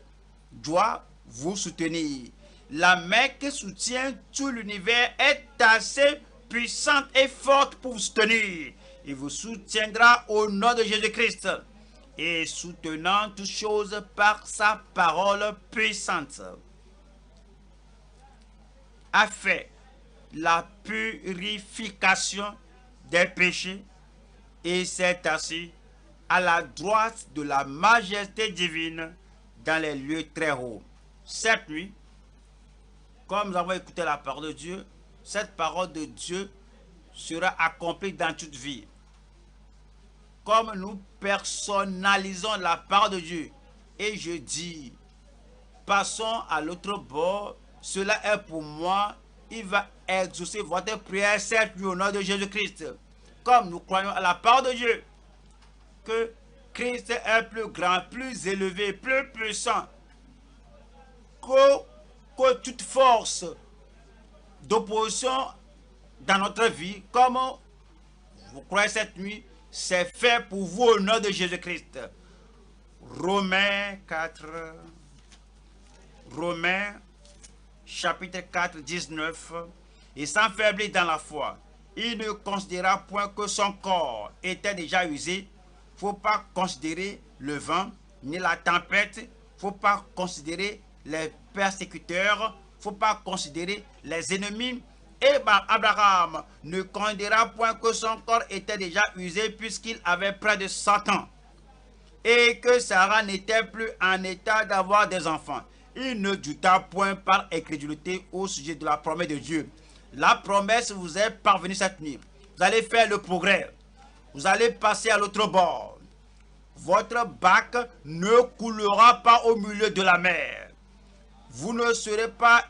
Speaker 1: doit vous soutenir. La main qui soutient tout l'univers est assez puissante et forte pour vous soutenir. Il vous soutiendra au nom de Jésus-Christ et soutenant toutes choses par sa parole puissante, a fait la purification des péchés et s'est assis à la droite de la majesté divine dans les lieux très hauts. Cette nuit, comme nous avons écouté la parole de Dieu, cette parole de Dieu sera accomplie dans toute vie. Comme nous personnalisons la parole de Dieu, et je dis, passons à l'autre bord, cela est pour moi, il va exaucer votre prière cette nuit au nom de Jésus-Christ. Comme nous croyons à la parole de Dieu, que Christ est plus grand, plus élevé, plus puissant que toute force d'opposition dans notre vie, comme vous croyez cette nuit, c'est fait pour vous au nom de Jésus-Christ. Romains 4, Romains chapitre 4, 19. Et s'affaiblit dans la foi, il ne considéra point que son corps était déjà usé. Faut pas considérer le vent ni la tempête. Faut pas considérer les persécuteurs. Faut pas considérer les ennemis. Et Abraham ne considéra point que son corps était déjà usé puisqu'il avait près de 100 ans et que Sarah n'était plus en état d'avoir des enfants. Il ne douta point par incrédulité au sujet de la promesse de Dieu. La promesse vous est parvenue cette nuit. Vous allez faire le progrès. Vous allez passer à l'autre bord. Votre bac ne coulera pas au milieu de la mer. Vous ne serez pas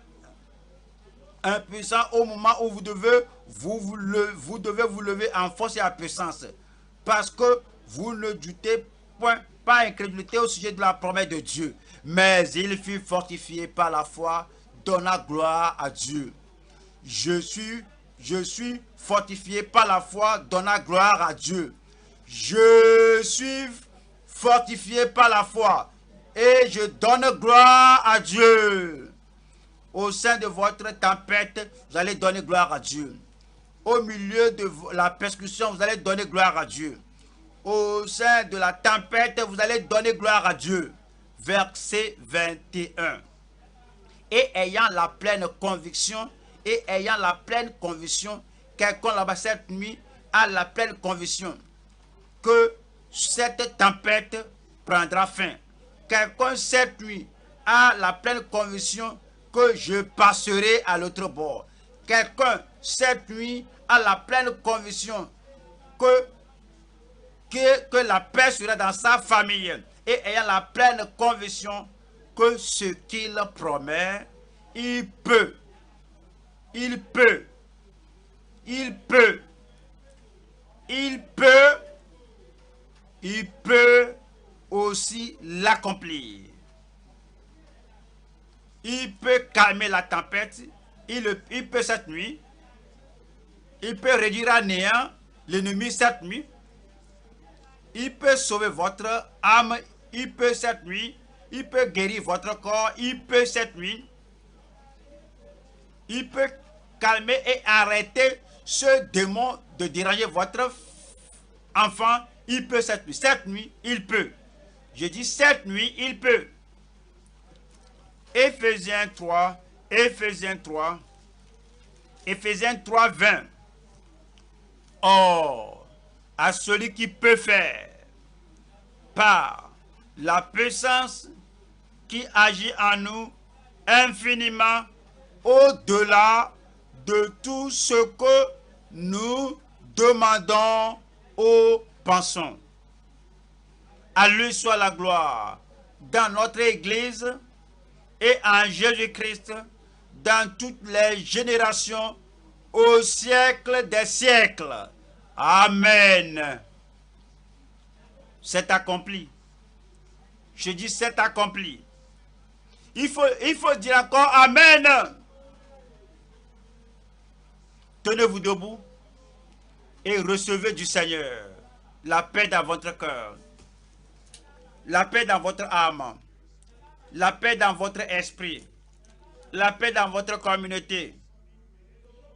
Speaker 1: impuissant au moment où vous devez vous lever en force et en puissance. Parce que vous ne doutez point, pas incrédulité au sujet de la promesse de Dieu. Mais il fut fortifié par la foi, donna gloire à Dieu. Je suis fortifié par la foi, donna gloire à Dieu. Je suis fortifié par la foi et je donne gloire à Dieu. Au sein de votre tempête, vous allez donner gloire à Dieu. Au milieu de la persécution, vous allez donner gloire à Dieu. Au sein de la tempête, vous allez donner gloire à Dieu. Verset 21. Et ayant la pleine conviction, quelqu'un là-bas cette nuit a la pleine conviction que cette tempête prendra fin. Quelqu'un cette nuit a la pleine conviction que je passerai à l'autre bord. Quelqu'un cette nuit a la pleine conviction que la paix sera dans sa famille et ayant la pleine conviction que ce qu'il promet, il peut aussi l'accomplir. Il peut calmer la tempête, il peut cette nuit, il peut réduire à néant l'ennemi cette nuit, il peut sauver votre âme, il peut cette nuit, il peut guérir votre corps, il peut cette nuit, il peut calmer et arrêter ce démon de déranger votre enfant, il peut cette nuit. Cette nuit, il peut. Je dis cette nuit, il peut. Éphésiens 3, 20. Or, à celui qui peut faire, par la puissance qui agit en nous infiniment au-delà de tout ce que nous demandons ou pensons. À lui soit la gloire dans notre Église et en Jésus-Christ dans toutes les générations au siècle des siècles. Amen. C'est accompli. Je dis c'est accompli. Il faut dire encore Amen. Tenez-vous debout et recevez du Seigneur la paix dans votre cœur, la paix dans votre âme, la paix dans votre esprit, la paix dans votre communauté,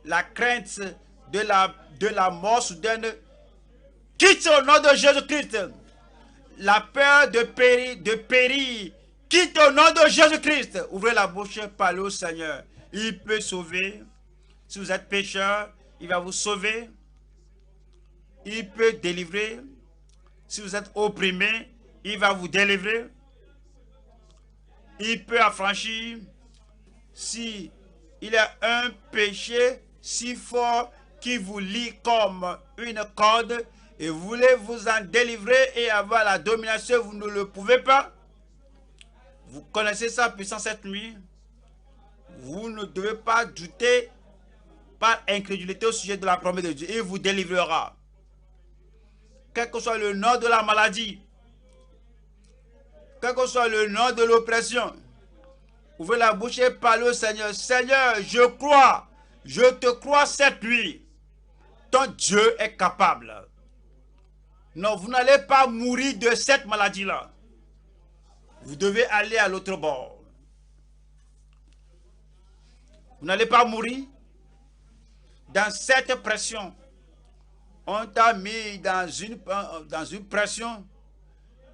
Speaker 1: la crainte de la mort soudaine, quitte au nom de Jésus-Christ. La peur de périr, quitte au nom de Jésus-Christ. Ouvrez la bouche, parlez au Seigneur. Il peut sauver. Si vous êtes pécheur, il va vous sauver. Il peut délivrer. Si vous êtes opprimé, il va vous délivrer. Il peut affranchir. Si il y a un péché si fort qui vous lie comme une corde et vous voulez vous en délivrer et avoir la domination, vous ne le pouvez pas. Vous connaissez sa puissance cette nuit. Vous ne devez pas douter par incrédulité au sujet de la promesse de Dieu. Il vous délivrera. Quel que soit le nom de la maladie, quel que soit le nom de l'oppression, ouvrez la bouche et parlez au Seigneur. Seigneur, je crois, je te crois cette nuit. Ton Dieu est capable. Non, vous n'allez pas mourir de cette maladie-là. Vous devez aller à l'autre bord. Vous n'allez pas mourir dans cette pression. On t'a mis dans une pression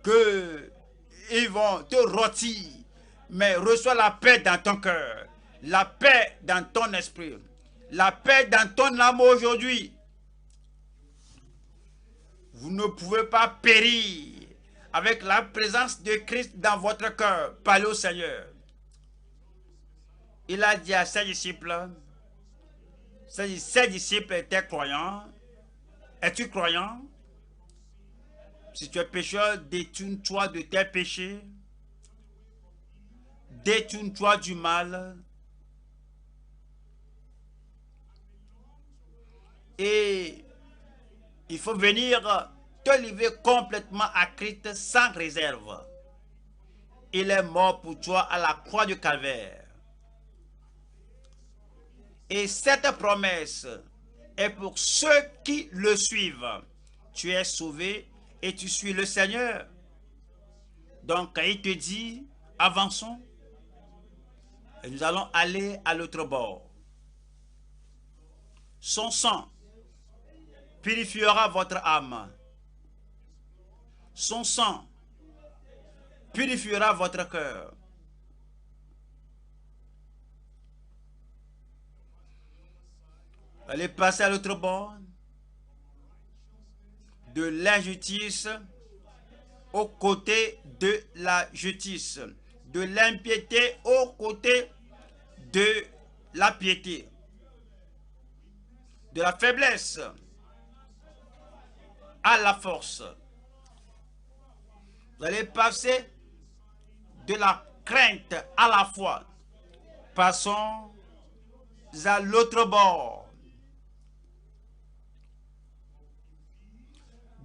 Speaker 1: que ils vont te rôtir. Mais reçois la paix dans ton cœur, la paix dans ton esprit, la paix dans ton âme aujourd'hui. Vous ne pouvez pas périr avec la présence de Christ dans votre cœur. Parlez au Seigneur. Il a dit à ses disciples, ses disciples étaient croyants. Es-tu croyant? Si tu es pécheur, détourne-toi de tes péchés. Détourne-toi du mal. Et il faut venir te livrer complètement à Christ sans réserve. Il est mort pour toi à la croix du Calvaire. Et cette promesse est pour ceux qui le suivent. Tu es sauvé et tu suis le Seigneur. Donc, il te dit, avançons. Et nous allons aller à l'autre bord. Son sang purifiera votre âme. Son sang purifiera votre cœur. Allez passer à l'autre bord. De l'injustice aux côtés de la justice. De l'impiété aux côtés de la piété. De la faiblesse à la force. Vous allez passer de la crainte à la foi. Passons à l'autre bord.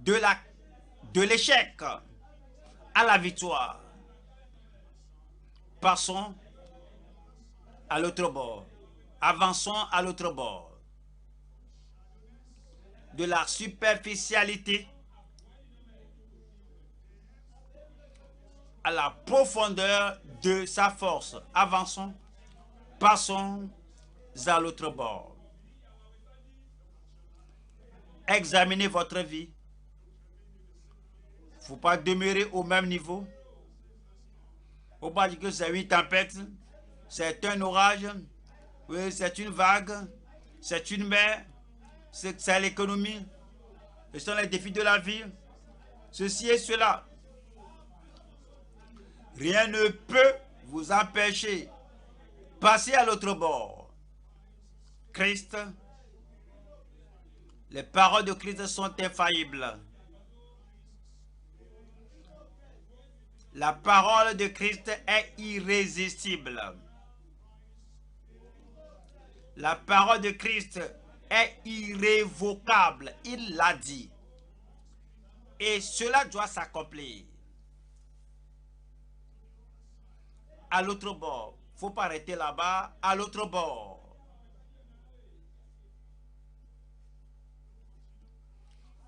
Speaker 1: De l'échec à la victoire. Passons à l'autre bord. Avançons à l'autre bord. De la superficialité à la profondeur de sa force. Avançons. Passons à l'autre bord. Examinez votre vie. Il ne faut pas demeurer au même niveau. Il ne faut pas dire que c'est une tempête, c'est un orage, oui, c'est une vague, c'est une mer, c'est l'économie, ce sont les défis de la vie, ceci et cela. Rien ne peut vous empêcher de passer à l'autre bord. Christ, les paroles de Christ sont infaillibles. La parole de Christ est irrésistible. La parole de Christ est irrévocable. Il l'a dit. Et cela doit s'accomplir. À l'autre bord. Il ne faut pas arrêter là-bas. À l'autre bord.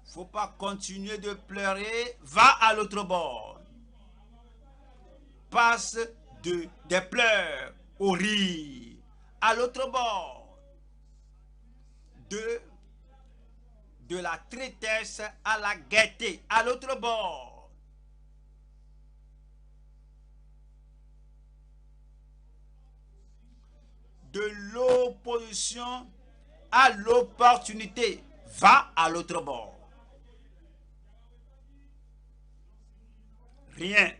Speaker 1: Il ne faut pas continuer de pleurer. Va à l'autre bord. Passe des pleurs au rire, à l'autre bord de la tristesse à la gaieté, à l'autre bord de l'opposition à l'opportunité. Va à l'autre bord. Rien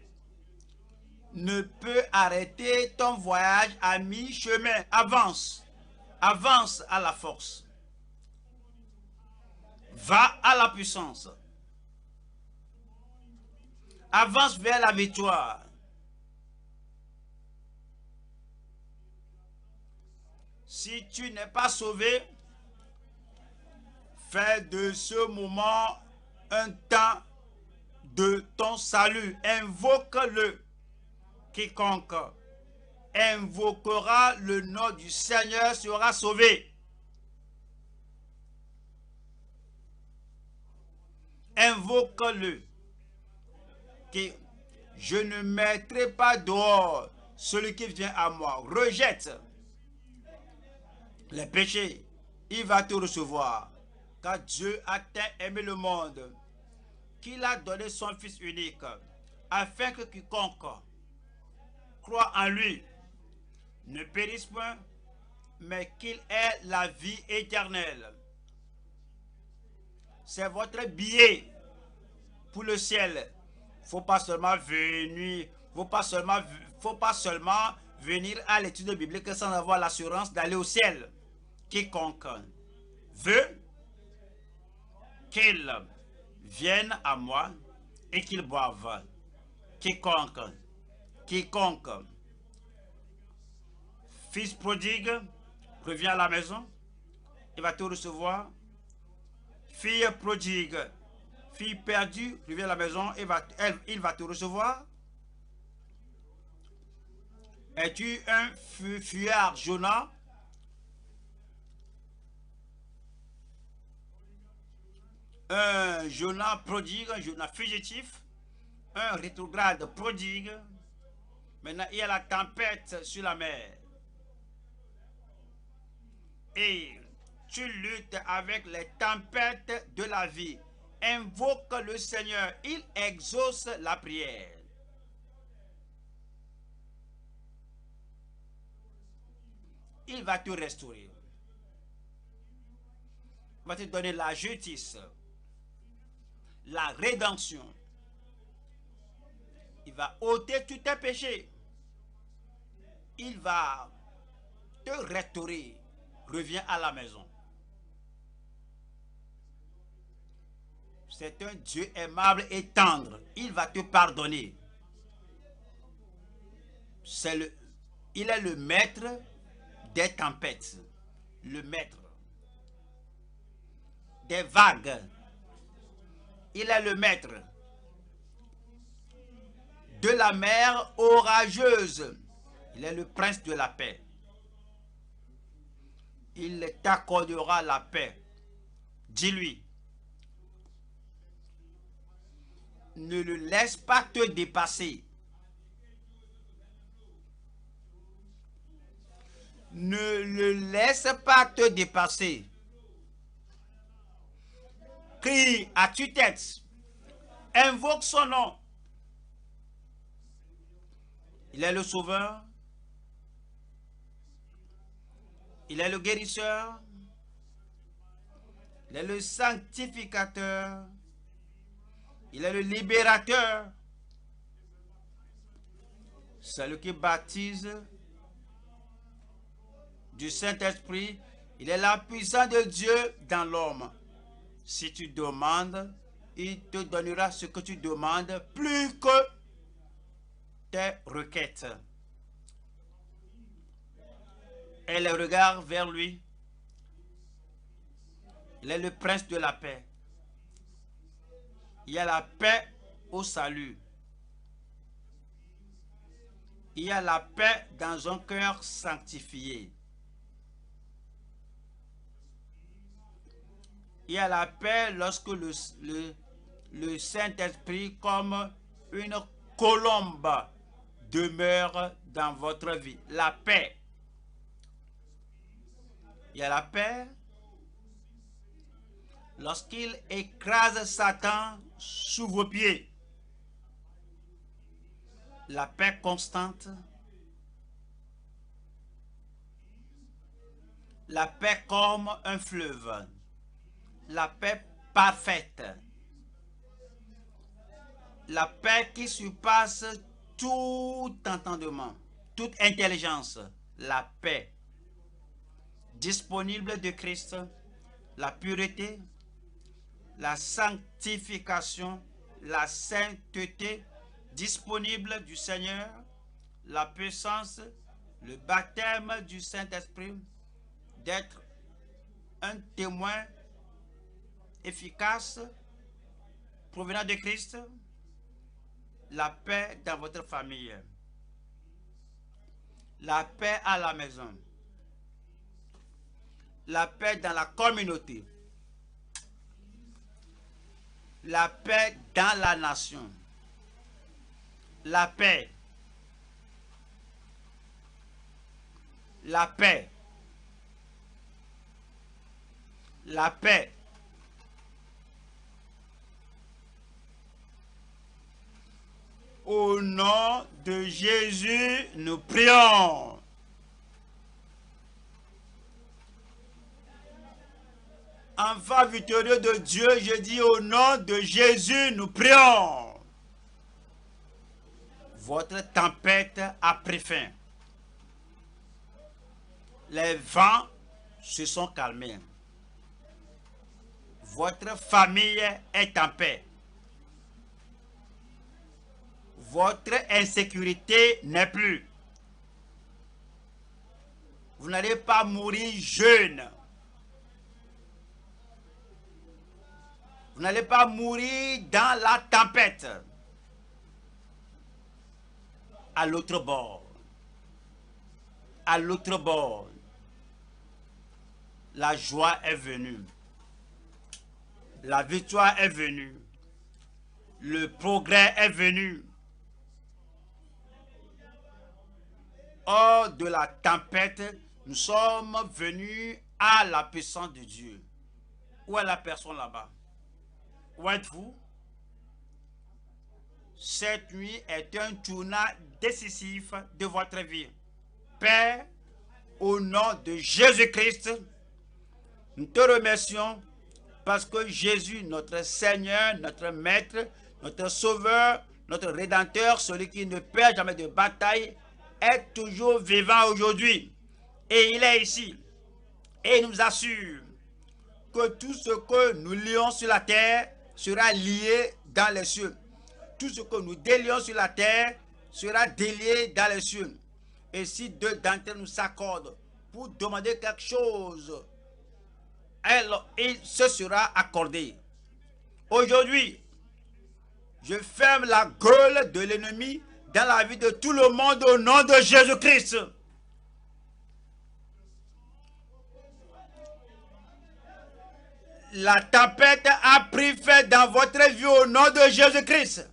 Speaker 1: ne peut arrêter ton voyage à mi-chemin. Avance. Avance à la force. Va à la puissance. Avance vers la victoire. Si tu n'es pas sauvé, fais de ce moment un temps de ton salut. Invoque-le. Quiconque invoquera le nom du Seigneur sera sauvé. Invoque-le. Je ne mettrai pas dehors celui qui vient à moi. Rejette les péchés. Il va te recevoir. Car Dieu a tant aimé le monde qu'il a donné son Fils unique, afin que quiconque croit en lui ne périsse point, mais qu'il ait la vie éternelle. C'est votre billet pour le ciel. Faut pas seulement venir, faut pas seulement venir à l'étude biblique sans avoir l'assurance d'aller au ciel. Quiconque veut qu'il vienne à moi et qu'il boive. Quiconque, fils prodigue, revient à la maison, il va te recevoir. Fille prodigue, fille perdue, revient à la maison, il va te recevoir. Es-tu un fuyard, Jonas? Un Jonas prodigue, un Jonas fugitif, un rétrograde prodigue. Maintenant, il y a la tempête sur la mer. Et tu luttes avec les tempêtes de la vie. Invoque le Seigneur, il exauce la prière. Il va te restaurer. Il va te donner la justice, la rédemption. Il va ôter tous tes péchés. Il va te restaurer. Reviens à la maison. C'est un Dieu aimable et tendre. Il va te pardonner. Il est le maître des tempêtes. Le maître des vagues. Il est le maître de la mer orageuse. Il est le prince de la paix. Il t'accordera la paix. Dis-lui, ne le laisse pas te dépasser. Ne le laisse pas te dépasser. Crie à tue-tête. Invoque son nom. Il est le sauveur. Il est le guérisseur. Il est le sanctificateur. Il est le libérateur. C'est lui qui baptise du Saint-Esprit. Il est la puissance de Dieu dans l'homme. Si tu demandes, il te donnera ce que tu demandes, plus que tes requêtes. Et les regards vers lui. Il est le prince de la paix. Il y a la paix au salut. Il y a la paix dans un cœur sanctifié. Il y a la paix lorsque le Saint-Esprit, comme une colombe demeure dans votre vie. La paix. Il y a la paix lorsqu'il écrase Satan sous vos pieds. La paix constante. La paix comme un fleuve. La paix parfaite. La paix qui surpasse tout entendement, toute intelligence. La paix disponible de Christ, la pureté, la sanctification, la sainteté disponible du Seigneur, la puissance, le baptême du Saint-Esprit, d'être un témoin efficace provenant de Christ, la paix dans votre famille, la paix à la maison, la paix dans la communauté, la paix dans la nation, la paix, la paix, la paix. Au nom de Jésus, nous prions. Enfant victorieux de Dieu, je dis au nom de Jésus, nous prions. Votre tempête a pris fin. Les vents se sont calmés. Votre famille est en paix. Votre insécurité n'est plus. Vous n'allez pas mourir jeune. Vous n'allez pas mourir dans la tempête. À l'autre bord. À l'autre bord. La joie est venue. La victoire est venue. Le progrès est venu. Hors de la tempête, nous sommes venus à la puissance de Dieu. Où est la personne là-bas? Où êtes-vous? Cette nuit est un tournant décisif de votre vie. Père, au nom de Jésus-Christ, nous te remercions parce que Jésus, notre Seigneur, notre Maître, notre Sauveur, notre Rédempteur, celui qui ne perd jamais de bataille, est toujours vivant aujourd'hui. Et il est ici. Et il nous assure que tout ce que nous lions sur la terre sera lié dans les cieux. Tout ce que nous délions sur la terre sera délié dans les cieux. Et si deux d'entre nous s'accordent pour demander quelque chose, alors il se sera accordé. Aujourd'hui, je ferme la gueule de l'ennemi dans la vie de tout le monde au nom de Jésus-Christ. La tempête a pris fin dans votre vie au nom de Jésus-Christ.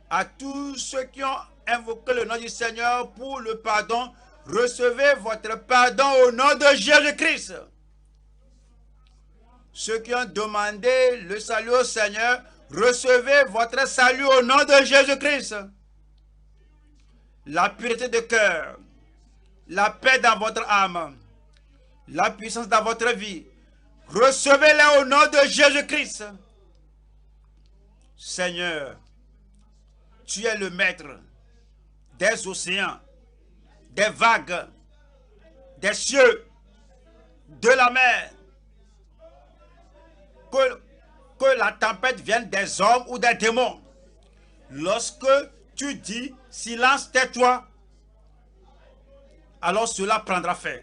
Speaker 1: À tous ceux qui ont invoqué le nom du Seigneur pour le pardon, recevez votre pardon au nom de Jésus-Christ. Ceux qui ont demandé le salut au Seigneur, recevez votre salut au nom de Jésus-Christ. La pureté de cœur, la paix dans votre âme, la puissance dans votre vie, recevez-les au nom de Jésus-Christ. Seigneur, tu es le maître des océans, des vagues, des cieux, de la mer. Que la tempête vienne des hommes ou des démons. Lorsque tu dis silence, tais-toi, alors cela prendra fin.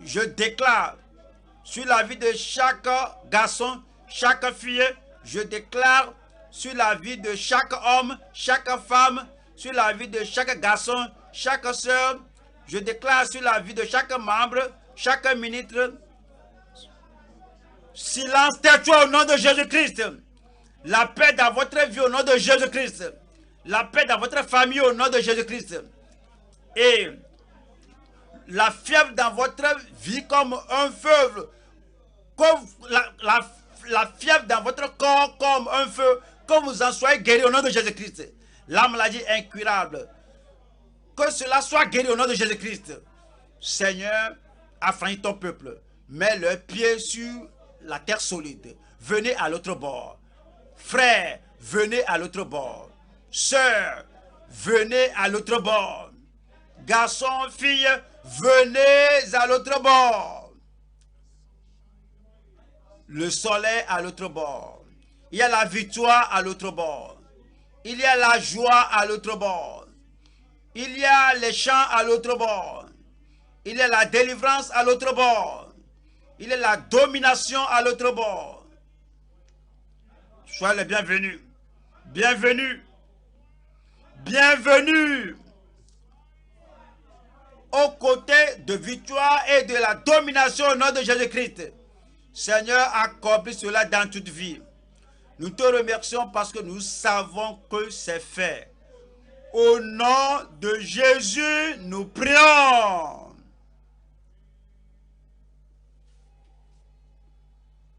Speaker 1: Je déclare sur la vie de chaque garçon, chaque fille, je déclare sur la vie de chaque homme, chaque femme, sur la vie de chaque garçon, chaque soeur, je déclare sur la vie de chaque membre, chaque ministre, silence, tais-toi au nom de Jésus-Christ. La paix dans votre vie au nom de Jésus-Christ. La paix dans votre famille au nom de Jésus-Christ. Et la fièvre dans votre vie comme un feu. Comme la fièvre dans votre corps comme un feu. Que vous en soyez guéris au nom de Jésus-Christ. La maladie incurable. Que cela soit guéri au nom de Jésus-Christ. Seigneur, affranchis ton peuple. Mets leurs pieds sur la terre solide. Venez à l'autre bord. Frères, venez à l'autre bord. Sœurs, venez à l'autre bord. Garçons, filles, venez à l'autre bord. Le soleil à l'autre bord. Il y a la victoire à l'autre bord. Il y a la joie à l'autre bord. Il y a les chants à l'autre bord. Il y a la délivrance à l'autre bord. Il y a la domination à l'autre bord. Soyez les bienvenus. Bienvenue. Bienvenue. Aux côtés de victoire et de la domination au nom de Jésus-Christ. Seigneur, accomplis cela dans toute vie. Nous te remercions parce que nous savons que c'est fait. Au nom de Jésus, nous prions.